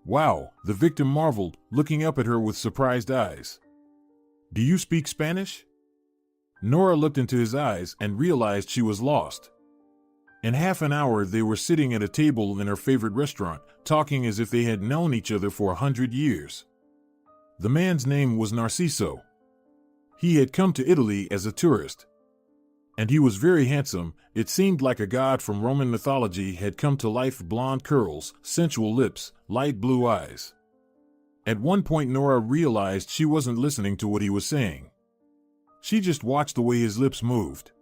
Wow, the victim marveled, looking up at her with surprised eyes. "Do you speak Spanish?" Nora looked into his eyes and realized she was lost. In half an hour they were sitting at a table in her favorite restaurant, talking as if they had known each other for 100 years. The man's name was Narciso. He had come to Italy as a tourist. And he was very handsome. It seemed like a god from Roman mythology had come to life. Blonde curls, sensual lips, light blue eyes. At one point Nora realized she wasn't listening to what he was saying. She just watched the way his lips moved.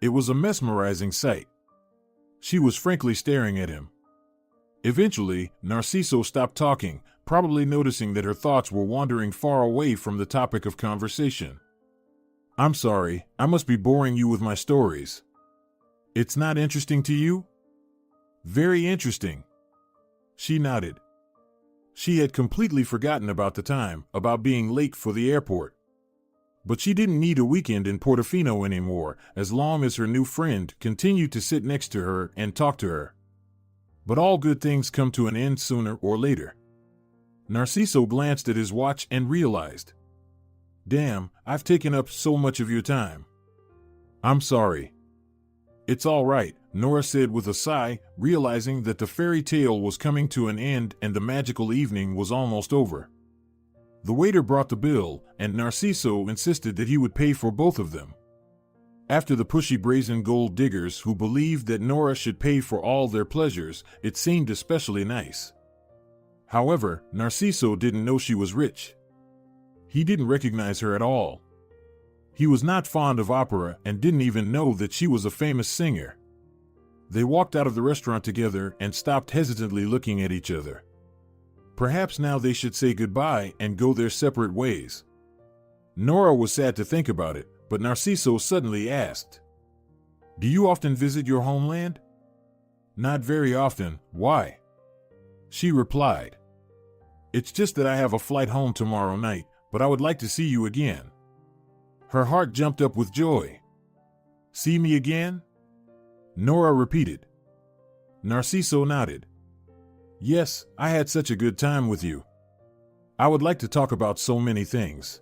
It was a mesmerizing sight. She was frankly staring at him. Eventually, Narciso stopped talking, probably noticing that her thoughts were wandering far away from the topic of conversation. "I'm sorry, I must be boring you with my stories. It's not interesting to you?" "Very interesting." She nodded. She had completely forgotten about the time, about being late for the airport. But she didn't need a weekend in Portofino anymore, as long as her new friend continued to sit next to her and talk to her. But all good things come to an end sooner or later. Narciso glanced at his watch and realized, "Damn, I've taken up so much of your time. I'm sorry." "It's all right," Nora said with a sigh, realizing that the fairy tale was coming to an end and the magical evening was almost over. The waiter brought the bill, and Narciso insisted that he would pay for both of them. After the pushy brazen gold diggers who believed that Nora should pay for all their pleasures, it seemed especially nice. However, Narciso didn't know she was rich. He didn't recognize her at all. He was not fond of opera and didn't even know that she was a famous singer. They walked out of the restaurant together and stopped hesitantly looking at each other. Perhaps now they should say goodbye and go their separate ways. Nora was sad to think about it, but Narciso suddenly asked, "Do you often visit your homeland?" "Not very often. Why?" She replied, "It's just that I have a flight home tomorrow night, but I would like to see you again." Her heart jumped up with joy. "See me again?" Nora repeated. Narciso nodded. "Yes, I had such a good time with you. I would like to talk about so many things."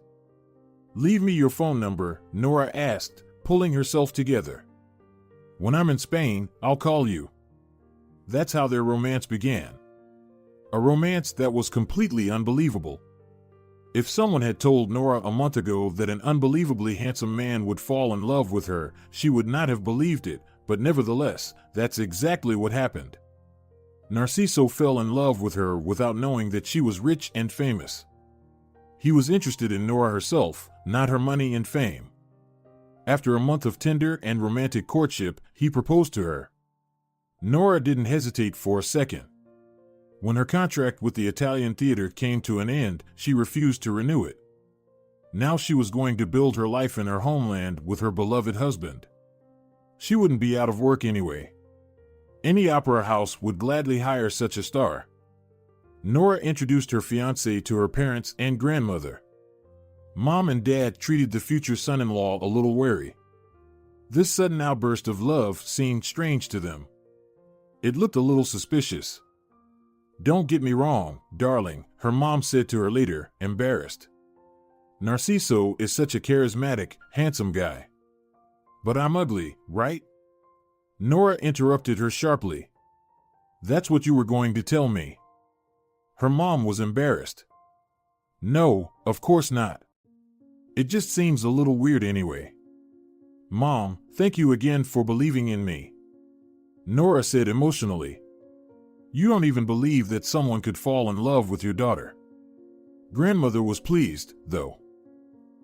"Leave me your phone number," Nora asked, pulling herself together. "When I'm in Spain, I'll call you." That's how their romance began. A romance that was completely unbelievable. If someone had told Nora a month ago that an unbelievably handsome man would fall in love with her, she would not have believed it, but nevertheless, that's exactly what happened. Narciso fell in love with her without knowing that she was rich and famous. He was interested in Nora herself, not her money and fame. After a month of tender and romantic courtship, he proposed to her. Nora didn't hesitate for a second. When her contract with the Italian theater came to an end, she refused to renew it. Now she was going to build her life in her homeland with her beloved husband. She wouldn't be out of work anyway. Any opera house would gladly hire such a star. Nora introduced her fiancé to her parents and grandmother. Mom and Dad treated the future son-in-law a little wary. This sudden outburst of love seemed strange to them. It looked a little suspicious. "Don't get me wrong, darling," her mom said to her later, embarrassed. "Narciso is such a charismatic, handsome guy. But I'm ugly, right?" Nora interrupted her sharply. "That's what you were going to tell me." Her mom was embarrassed. "No, of course not. It just seems a little weird anyway." "Mom, thank you again for believing in me," Nora said emotionally. "You don't even believe that someone could fall in love with your daughter." Grandmother was pleased, though.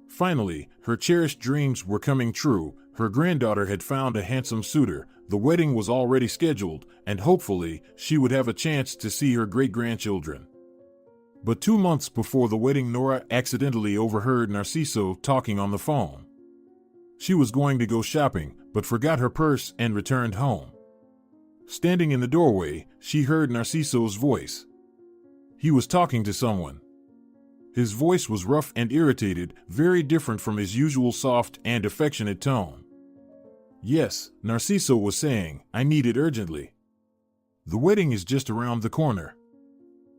Finally, her cherished dreams were coming true. Her granddaughter had found a handsome suitor, the wedding was already scheduled, and hopefully, she would have a chance to see her great-grandchildren. But 2 months before the wedding, Nora accidentally overheard Narciso talking on the phone. She was going to go shopping, but forgot her purse and returned home. Standing in the doorway, she heard Narciso's voice. He was talking to someone. His voice was rough and irritated, very different from his usual soft and affectionate tone. "Yes," Narciso was saying, "I need it urgently. The wedding is just around the corner.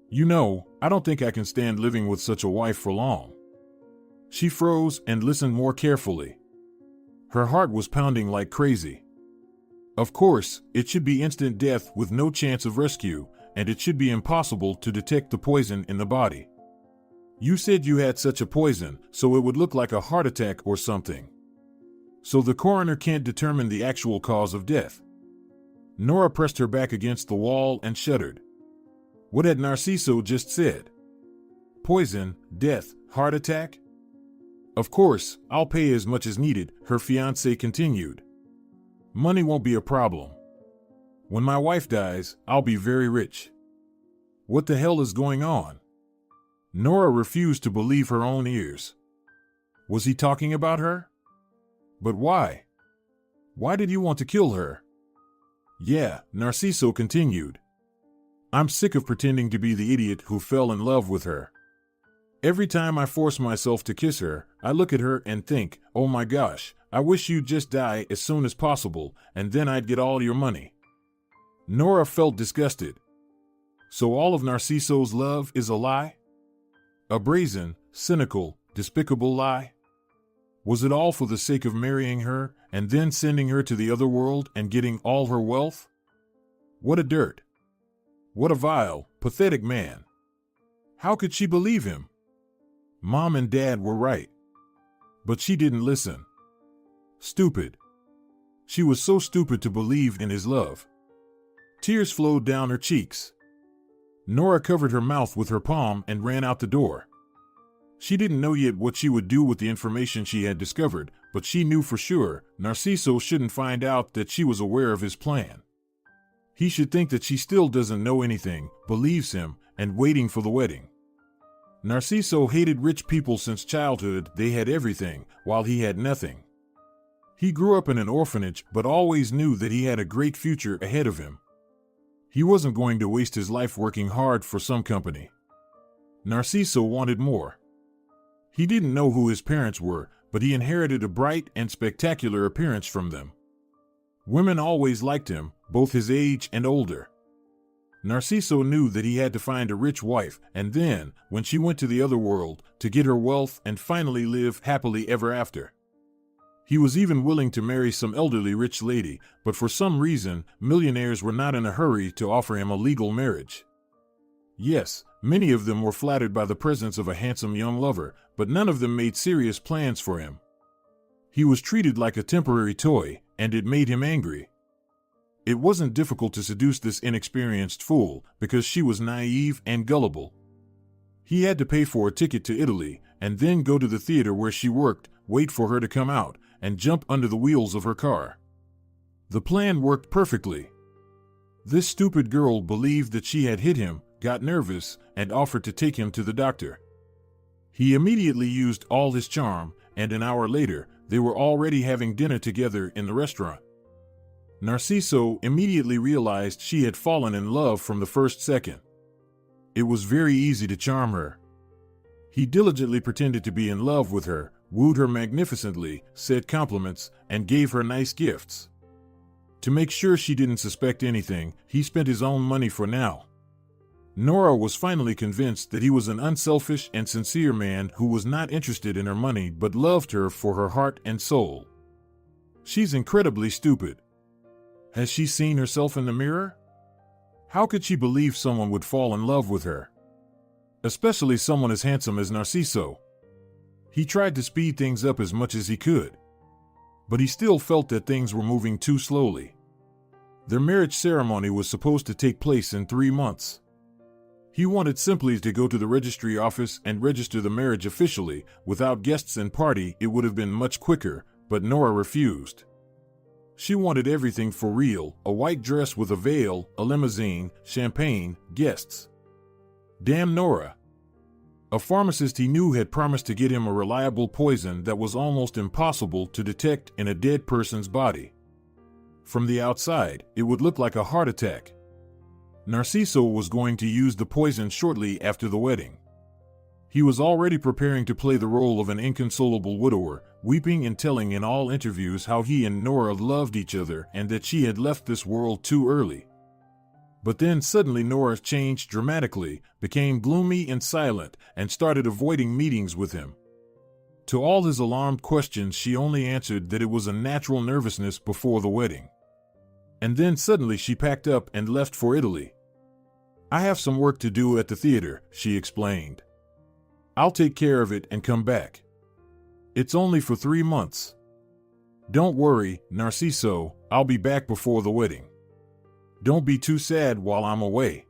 You know, I don't think I can stand living with such a wife for long." She froze and listened more carefully. Her heart was pounding like crazy. Of course, it should be instant death with no chance of rescue, and it should be impossible to detect the poison in the body. "You said you had such a poison, so it would look like a heart attack or something. So the coroner can't determine the actual cause of death." Nora pressed her back against the wall and shuddered. What had Narciso just said? Poison, death, heart attack? "Of course, I'll pay as much as needed," her fiancé continued. "Money won't be a problem. When my wife dies, I'll be very rich." What the hell is going on? Nora refused to believe her own ears. Was he talking about her? But why? Why did you want to kill her? Yeah, Narciso continued. I'm sick of pretending to be the idiot who fell in love with her. Every time I force myself to kiss her, I look at her and think, oh my gosh, I wish you'd just die as soon as possible, and then I'd get all your money. Nora felt disgusted. So all of Narciso's love is a lie? A brazen, cynical, despicable lie? Was it all for the sake of marrying her and then sending her to the other world and getting all her wealth? What a dirt. What a vile, pathetic man. How could she believe him? Mom and Dad were right. But she didn't listen. Stupid. She was so stupid to believe in his love. Tears flowed down her cheeks. Nora covered her mouth with her palm and ran out the door. She didn't know yet what she would do with the information she had discovered, but she knew for sure Narciso shouldn't find out that she was aware of his plan. He should think that she still doesn't know anything, believes him, and waiting for the wedding. Narciso hated rich people since childhood. They had everything, while he had nothing. He grew up in an orphanage, but always knew that he had a great future ahead of him. He wasn't going to waste his life working hard for some company. Narciso wanted more. He didn't know who his parents were, but he inherited a bright and spectacular appearance from them. Women always liked him, both his age and older. Narciso knew that he had to find a rich wife, and then, when she went to the other world, to get her wealth and finally live happily ever after. He was even willing to marry some elderly rich lady, but for some reason, millionaires were not in a hurry to offer him a legal marriage. Yes, many of them were flattered by the presence of a handsome young lover, but none of them made serious plans for him. He was treated like a temporary toy, and it made him angry. It wasn't difficult to seduce this inexperienced fool, because she was naive and gullible. He had to pay for a ticket to Italy, and then go to the theater where she worked, wait for her to come out, and jump under the wheels of her car. The plan worked perfectly. This stupid girl believed that she had hit him, got nervous, and offered to take him to the doctor. He immediately used all his charm, and an hour later, they were already having dinner together in the restaurant. Narciso immediately realized she had fallen in love from the first second. It was very easy to charm her. He diligently pretended to be in love with her, wooed her magnificently, said compliments, and gave her nice gifts. To make sure she didn't suspect anything, he spent his own money for now. Nora was finally convinced that he was an unselfish and sincere man who was not interested in her money but loved her for her heart and soul. She's incredibly stupid. Has she seen herself in the mirror? How could she believe someone would fall in love with her? Especially someone as handsome as Narciso. He tried to speed things up as much as he could. But he still felt that things were moving too slowly. Their marriage ceremony was supposed to take place in 3 months. He wanted simply to go to the registry office and register the marriage officially. Without guests and party, it would have been much quicker, but Nora refused. She wanted everything for real, a white dress with a veil, a limousine, champagne, guests. Damn Nora. A pharmacist he knew had promised to get him a reliable poison that was almost impossible to detect in a dead person's body. From the outside, it would look like a heart attack. Narciso was going to use the poison shortly after the wedding. He was already preparing to play the role of an inconsolable widower, weeping and telling in all interviews how he and Nora loved each other and that she had left this world too early. But then suddenly Nora changed dramatically, became gloomy and silent, and started avoiding meetings with him. To all his alarmed questions, she only answered that it was a natural nervousness before the wedding. And then suddenly she packed up and left for Italy. I have some work to do at the theater, she explained. I'll take care of it and come back. It's only for 3 months. Don't worry, Narciso, I'll be back before the wedding. Don't be too sad while I'm away.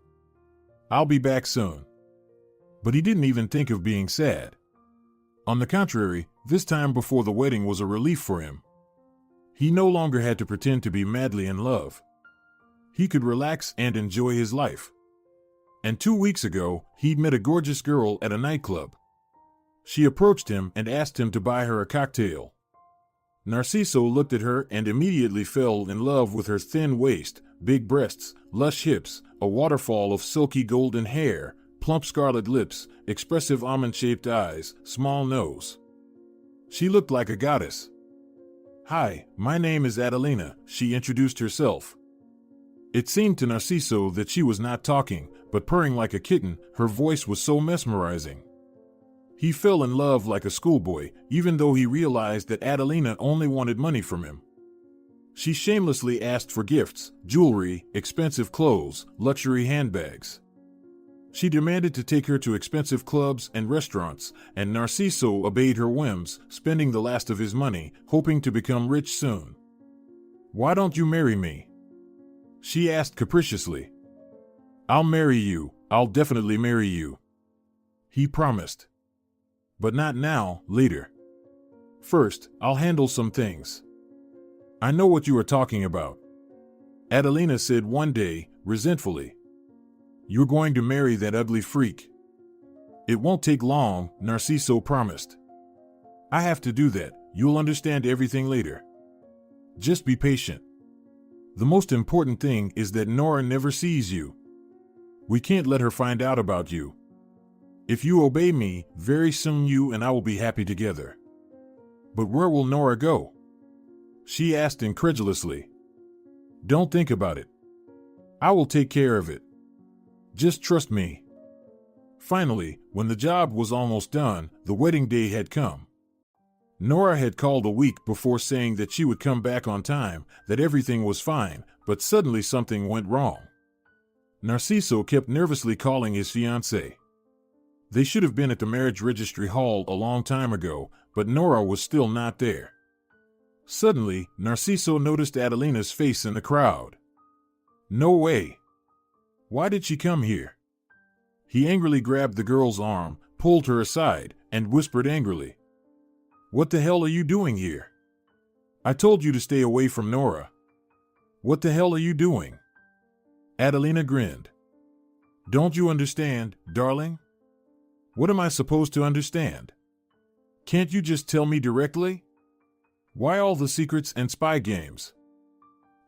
I'll be back soon. But he didn't even think of being sad. On the contrary, this time before the wedding was a relief for him. He no longer had to pretend to be madly in love. He could relax and enjoy his life. And 2 weeks ago, he'd met a gorgeous girl at a nightclub. She approached him and asked him to buy her a cocktail. Narciso looked at her and immediately fell in love with her thin waist, big breasts, lush hips, a waterfall of silky golden hair, plump scarlet lips, expressive almond-shaped eyes, small nose. She looked like a goddess. "Hi, my name is Adelina," she introduced herself. It seemed to Narciso that she was not talking, but purring like a kitten. Her voice was so mesmerizing. He fell in love like a schoolboy, even though he realized that Adelina only wanted money from him. She shamelessly asked for gifts, jewelry, expensive clothes, luxury handbags. She demanded to take her to expensive clubs and restaurants, and Narciso obeyed her whims, spending the last of his money, hoping to become rich soon. "Why don't you marry me?" she asked capriciously. "I'll marry you, I'll definitely marry you," he promised. "But not now, later. First, I'll handle some things." "I know what you are talking about," Adelina said one day, resentfully. "You're going to marry that ugly freak." "It won't take long," Narciso promised. "I have to do that. You'll understand everything later. Just be patient. The most important thing is that Nora never sees you. We can't let her find out about you. If you obey me, very soon you and I will be happy together." "But where will Nora go?" she asked incredulously. "Don't think about it. I will take care of it. Just trust me." Finally, when the job was almost done, the wedding day had come. Nora had called a week before saying that she would come back on time, that everything was fine, but suddenly something went wrong. Narciso kept nervously calling his fiancé. They should have been at the marriage registry hall a long time ago, but Nora was still not there. Suddenly, Narciso noticed Adelina's face in the crowd. No way. Why did she come here? He angrily grabbed the girl's arm, pulled her aside, and whispered angrily, "What the hell are you doing here? I told you to stay away from Nora. What the hell are you doing?" Adelina grinned. "Don't you understand, darling? What am I supposed to understand? Can't you just tell me directly? Why all the secrets and spy games?"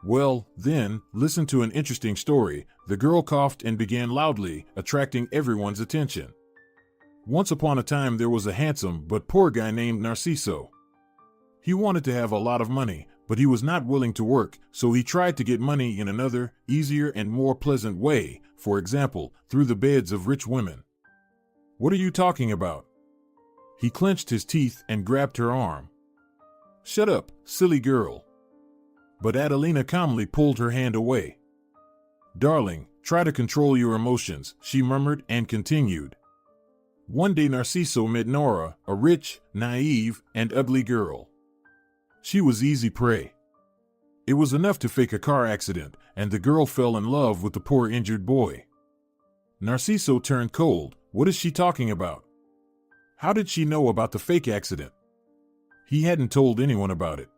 "Well, then, listen to an interesting story." The girl coughed and began loudly, attracting everyone's attention. Once upon a time there was a handsome but poor guy named Narciso. He wanted to have a lot of money, but he was not willing to work, so he tried to get money in another, easier and more pleasant way, for example, through the beds of rich women. "What are you talking about?" He clenched his teeth and grabbed her arm. "Shut up, silly girl." But Adelina calmly pulled her hand away. "Darling, try to control your emotions," she murmured and continued. One day Narciso met Nora, a rich, naive, and ugly girl. She was easy prey. It was enough to fake a car accident, and the girl fell in love with the poor injured boy. Narciso turned cold. What is she talking about? How did she know about the fake accident? He hadn't told anyone about it.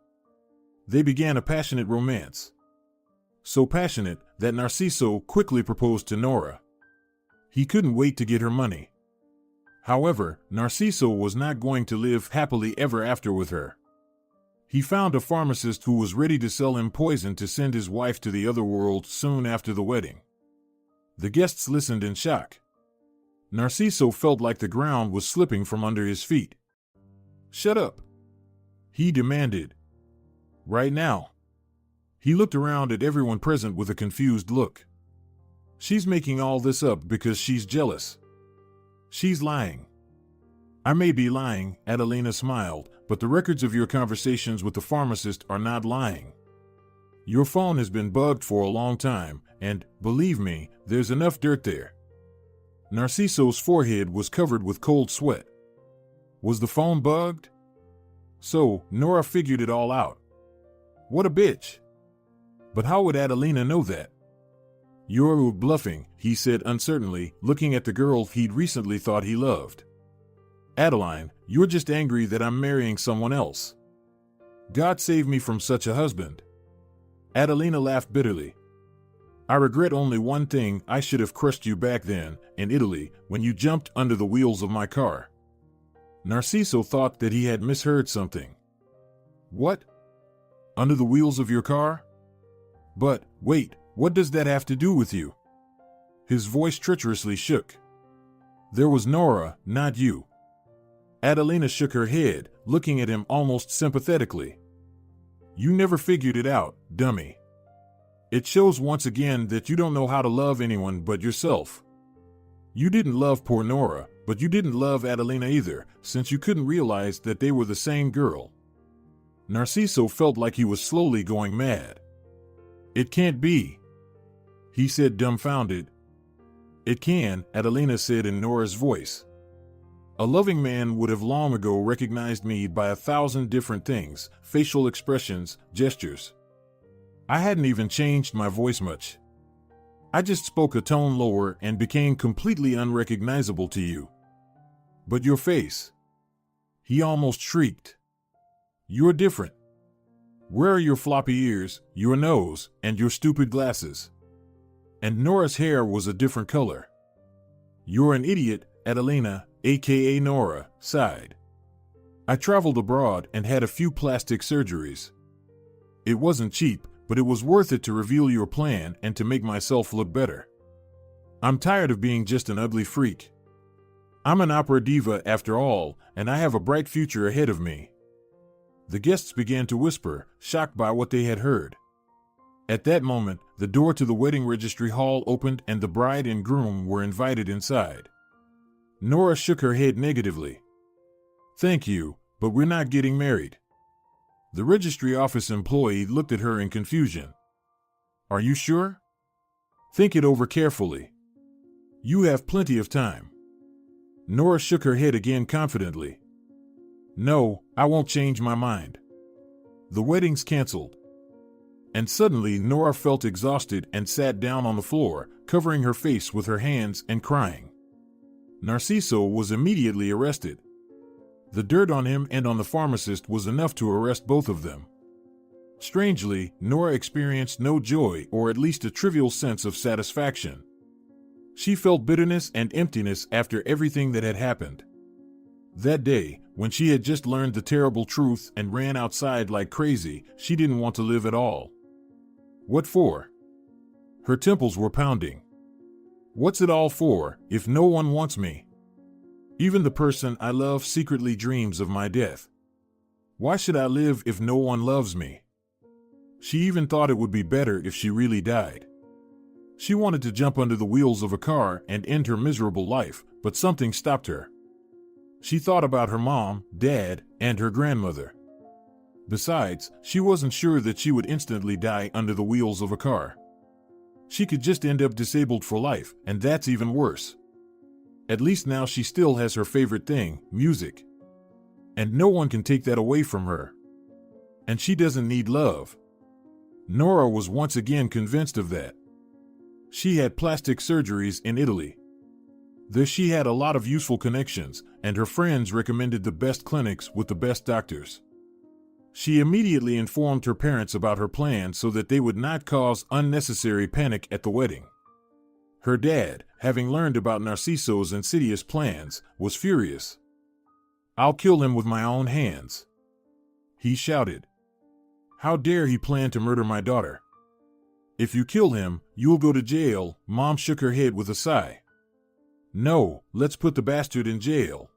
They began a passionate romance. So passionate that Narciso quickly proposed to Nora. He couldn't wait to get her money. However, Narciso was not going to live happily ever after with her. He found a pharmacist who was ready to sell him poison to send his wife to the other world soon after the wedding. The guests listened in shock. Narciso felt like the ground was slipping from under his feet. "Shut up," he demanded. "Right now." He looked around at everyone present with a confused look. "She's making all this up because she's jealous. She's lying." "I may be lying," Adelina smiled, "but the records of your conversations with the pharmacist are not lying. Your phone has been bugged for a long time, and, believe me, there's enough dirt there." Narciso's forehead was covered with cold sweat. Was the phone bugged? So, Nora figured it all out. What a bitch. But how would Adelina know that? "You're bluffing," he said uncertainly, looking at the girl he'd recently thought he loved. "Adeline, you're just angry that I'm marrying someone else. God save me from such a husband." Adelina laughed bitterly. "I regret only one thing: I should have crushed you back then, in Italy, when you jumped under the wheels of my car." Narciso thought that he had misheard something. "What? Under the wheels of your car? But, wait, What does that have to do with you? His voice treacherously shook. There was Nora, not you. Adelina shook her head, looking at him almost sympathetically. You never figured it out, dummy. It shows once again that you don't know how to love anyone but yourself. You didn't love poor Nora, but you didn't love Adelina either, since you couldn't realize that they were the same girl. Narciso felt like he was slowly going mad. It can't be, he said, dumbfounded. It can, Adelina said in Nora's voice. A loving man would have long ago recognized me by 1,000 different things, facial expressions, gestures. I hadn't even changed my voice much. I just spoke a tone lower and became completely unrecognizable to you. But your face, he almost shrieked. You're different. Where are your floppy ears, your nose, and your stupid glasses? And Nora's hair was a different color. You're an idiot, Adelina, aka Nora, sighed. I traveled abroad and had a few plastic surgeries. It wasn't cheap, but it was worth it to reveal your plan and to make myself look better. I'm tired of being just an ugly freak. I'm an opera diva after all, and I have a bright future ahead of me. The guests began to whisper, shocked by what they had heard. At that moment, the door to the wedding registry hall opened and the bride and groom were invited inside. Nora shook her head negatively. Thank you, but we're not getting married. The registry office employee looked at her in confusion. Are you sure? Think it over carefully. You have plenty of time. Nora shook her head again confidently. No, I won't change my mind. The wedding's canceled. And suddenly Nora felt exhausted and sat down on the floor, covering her face with her hands and crying. Narciso was immediately arrested. The dirt on him and on the pharmacist was enough to arrest both of them. Strangely, Nora experienced no joy or at least a trivial sense of satisfaction. She felt bitterness and emptiness after everything that had happened. That day, when she had just learned the terrible truth and ran outside like crazy, she didn't want to live at all. What for? Her temples were pounding. What's it all for, if no one wants me? Even the person I love secretly dreams of my death. Why should I live if no one loves me? She even thought it would be better if she really died. She wanted to jump under the wheels of a car and end her miserable life, but something stopped her. She thought about her mom, dad, and her grandmother. Besides, she wasn't sure that she would instantly die under the wheels of a car. She could just end up disabled for life, and that's even worse. At least now she still has her favorite thing, music. And no one can take that away from her. And she doesn't need love. Nora was once again convinced of that. She had plastic surgeries in Italy. There she had a lot of useful connections, and her friends recommended the best clinics with the best doctors. She immediately informed her parents about her plan so that they would not cause unnecessary panic at the wedding. Her dad, having learned about Narciso's insidious plans, was furious. I'll kill him with my own hands, he shouted. How dare he plan to murder my daughter? If you kill him, you'll go to jail, Mom shook her head with a sigh. No, let's put the bastard in jail.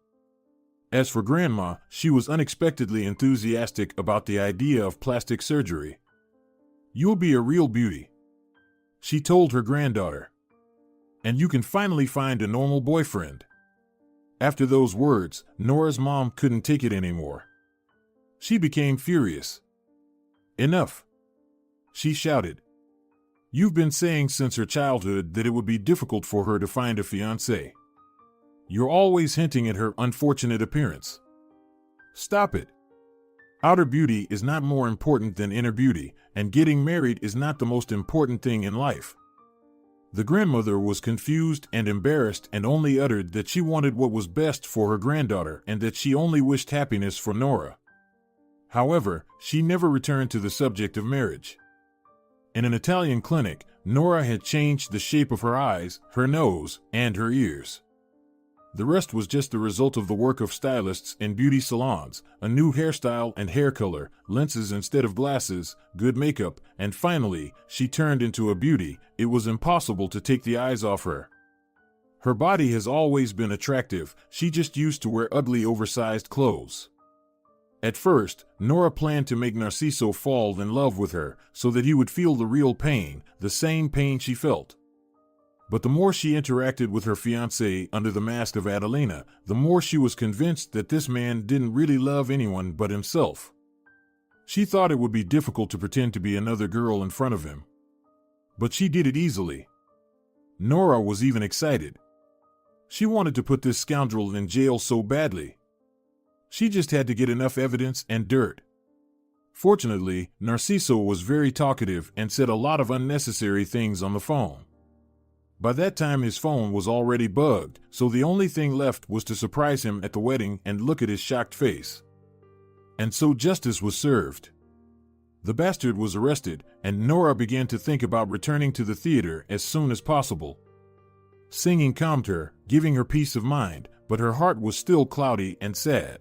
As for Grandma, she was unexpectedly enthusiastic about the idea of plastic surgery. You'll be a real beauty, she told her granddaughter. And you can finally find a normal boyfriend. After those words, Nora's mom couldn't take it anymore. She became furious. Enough, she shouted. You've been saying since her childhood that it would be difficult for her to find a fiancé. You're always hinting at her unfortunate appearance. Stop it. Outer beauty is not more important than inner beauty, and getting married is not the most important thing in life. The grandmother was confused and embarrassed and only uttered that she wanted what was best for her granddaughter and that she only wished happiness for Nora. However, she never returned to the subject of marriage. In an Italian clinic, Nora had changed the shape of her eyes, her nose, and her ears. The rest was just the result of the work of stylists in beauty salons, a new hairstyle and hair color, lenses instead of glasses, good makeup, and finally, she turned into a beauty. It was impossible to take the eyes off her. Her body has always been attractive, she just used to wear ugly oversized clothes. At first, Nora planned to make Narciso fall in love with her, so that he would feel the real pain, the same pain she felt. But the more she interacted with her fiancé under the mask of Adelina, the more she was convinced that this man didn't really love anyone but himself. She thought it would be difficult to pretend to be another girl in front of him. But she did it easily. Nora was even excited. She wanted to put this scoundrel in jail so badly. She just had to get enough evidence and dirt. Fortunately, Narciso was very talkative and said a lot of unnecessary things on the phone. By that time his phone was already bugged, so the only thing left was to surprise him at the wedding and look at his shocked face. And so justice was served. The bastard was arrested, and Nora began to think about returning to the theater as soon as possible. Singing calmed her, giving her peace of mind, but her heart was still cloudy and sad.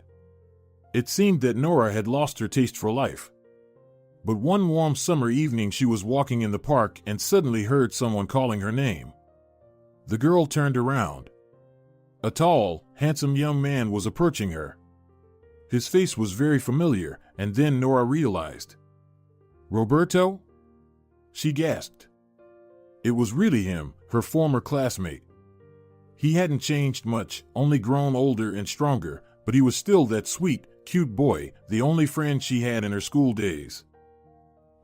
It seemed that Nora had lost her taste for life. But one warm summer evening she was walking in the park and suddenly heard someone calling her name. The girl turned around. A tall, handsome young man was approaching her. His face was very familiar, and then Nora realized. "Roberto?" She gasped. It was really him, her former classmate. He hadn't changed much, only grown older and stronger, but he was still that sweet, cute boy, the only friend she had in her school days.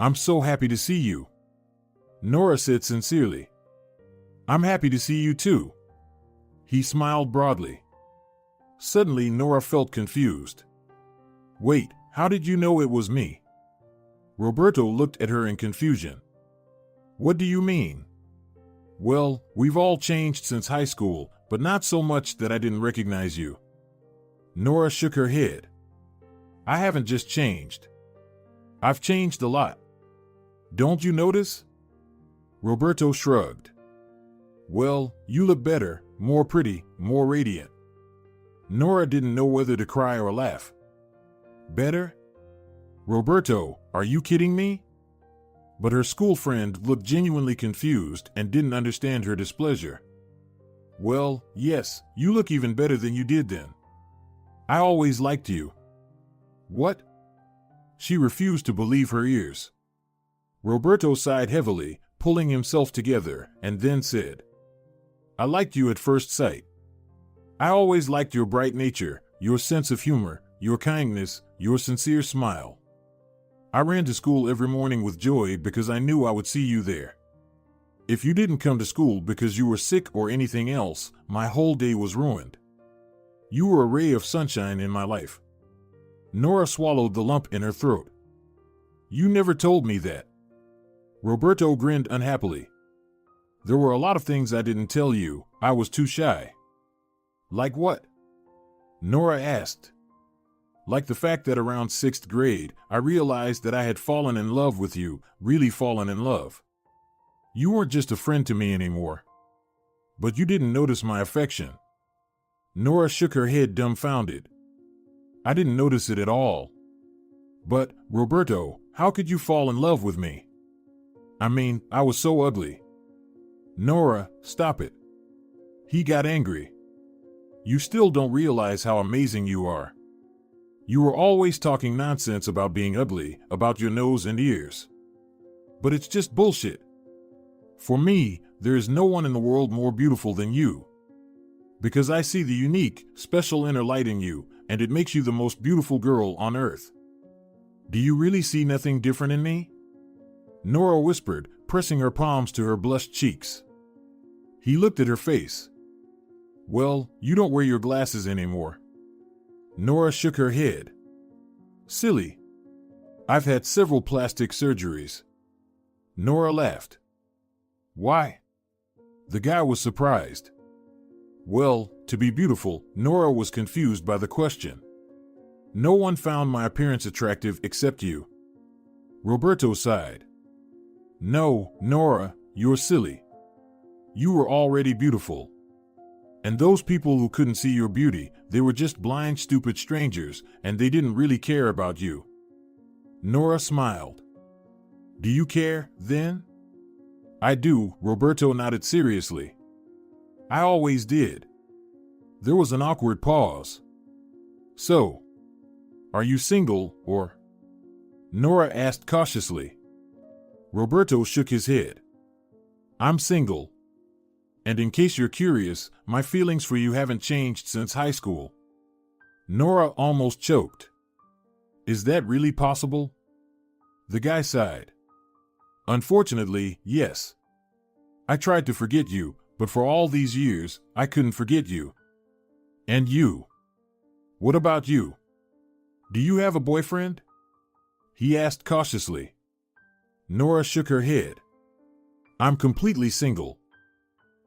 "I'm so happy to see you," Nora said sincerely. "I'm happy to see you too." He smiled broadly. Suddenly Nora felt confused. "Wait, how did you know it was me?" Roberto looked at her in confusion. "What do you mean?" "Well, we've all changed since high school, but not so much that I didn't recognize you." Nora shook her head. "I haven't just changed. I've changed a lot. Don't you notice?" Roberto shrugged. "Well, you look better, more pretty, more radiant." Nora didn't know whether to cry or laugh. "Better? Roberto, are you kidding me?" But her school friend looked genuinely confused and didn't understand her displeasure. "Well, yes, you look even better than you did then. I always liked you." "What?" She refused to believe her ears. Roberto sighed heavily, pulling himself together, and then said, "I liked you at first sight. I always liked your bright nature, your sense of humor, your kindness, your sincere smile. I ran to school every morning with joy because I knew I would see you there. If you didn't come to school because you were sick or anything else, my whole day was ruined. You were a ray of sunshine in my life." Nora swallowed the lump in her throat. "You never told me that." Roberto grinned unhappily. "There were a lot of things I didn't tell you, I was too shy." "Like what?" Nora asked. "Like the fact that around 6th grade, I realized that I had fallen in love with you, really fallen in love. You weren't just a friend to me anymore. But you didn't notice my affection." Nora shook her head dumbfounded. "I didn't notice it at all." "But, Roberto, how could you fall in love with me? I mean, I was so ugly." "Nora, stop it." He got angry. "You still don't realize how amazing you are. You were always talking nonsense about being ugly, about your nose and ears. But it's just bullshit. For me, there is no one in the world more beautiful than you. Because I see the unique, special inner light in you, and it makes you the most beautiful girl on earth. Do you really see nothing different in me?" Nora whispered, pressing her palms to her blushed cheeks. He looked at her face. "Well, you don't wear your glasses anymore." Nora shook her head. "Silly. I've had several plastic surgeries." Nora laughed. "Why?" The guy was surprised. "Well, to be beautiful." Nora was confused by the question. "No one found my appearance attractive except you." Roberto sighed. "No, Nora, you're silly. You were already beautiful. And those people who couldn't see your beauty, they were just blind, stupid strangers, and they didn't really care about you. Nora smiled. Do you care, then? I do, Roberto nodded seriously. I always did. There was an awkward pause. So, are you single, or? Nora asked cautiously. Roberto shook his head. I'm single. And in case you're curious, my feelings for you haven't changed since high school. Nora almost choked. Is that really possible? The guy sighed. Unfortunately, yes. I tried to forget you, but for all these years, I couldn't forget you. And you. What about you? Do you have a boyfriend? He asked cautiously. Nora shook her head. I'm completely single.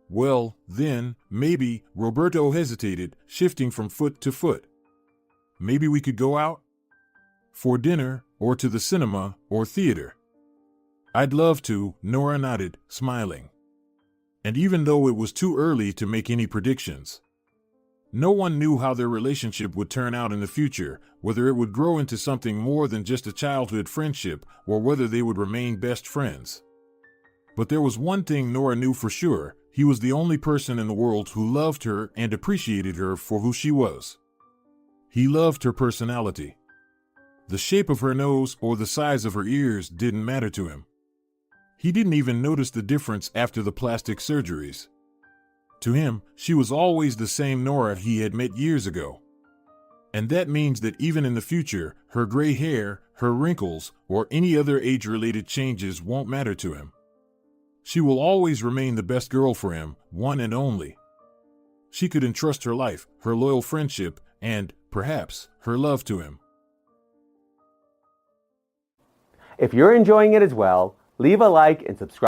Well, then, maybe, Roberto hesitated, shifting from foot to foot. Maybe we could go out? For dinner, or to the cinema, or theater. I'd love to, Nora nodded, smiling. And even though it was too early to make any predictions, no one knew how their relationship would turn out in the future, whether it would grow into something more than just a childhood friendship, or whether they would remain best friends. But there was one thing Nora knew for sure: he was the only person in the world who loved her and appreciated her for who she was. He loved her personality. The shape of her nose or the size of her ears didn't matter to him. He didn't even notice the difference after the plastic surgeries. To him, she was always the same Nora he had met years ago. And that means that even in the future, her gray hair, her wrinkles, or any other age-related changes won't matter to him. She will always remain the best girl for him, one and only. She could entrust her life, her loyal friendship, and, perhaps, her love to him. If you're enjoying it as well, leave a like and subscribe.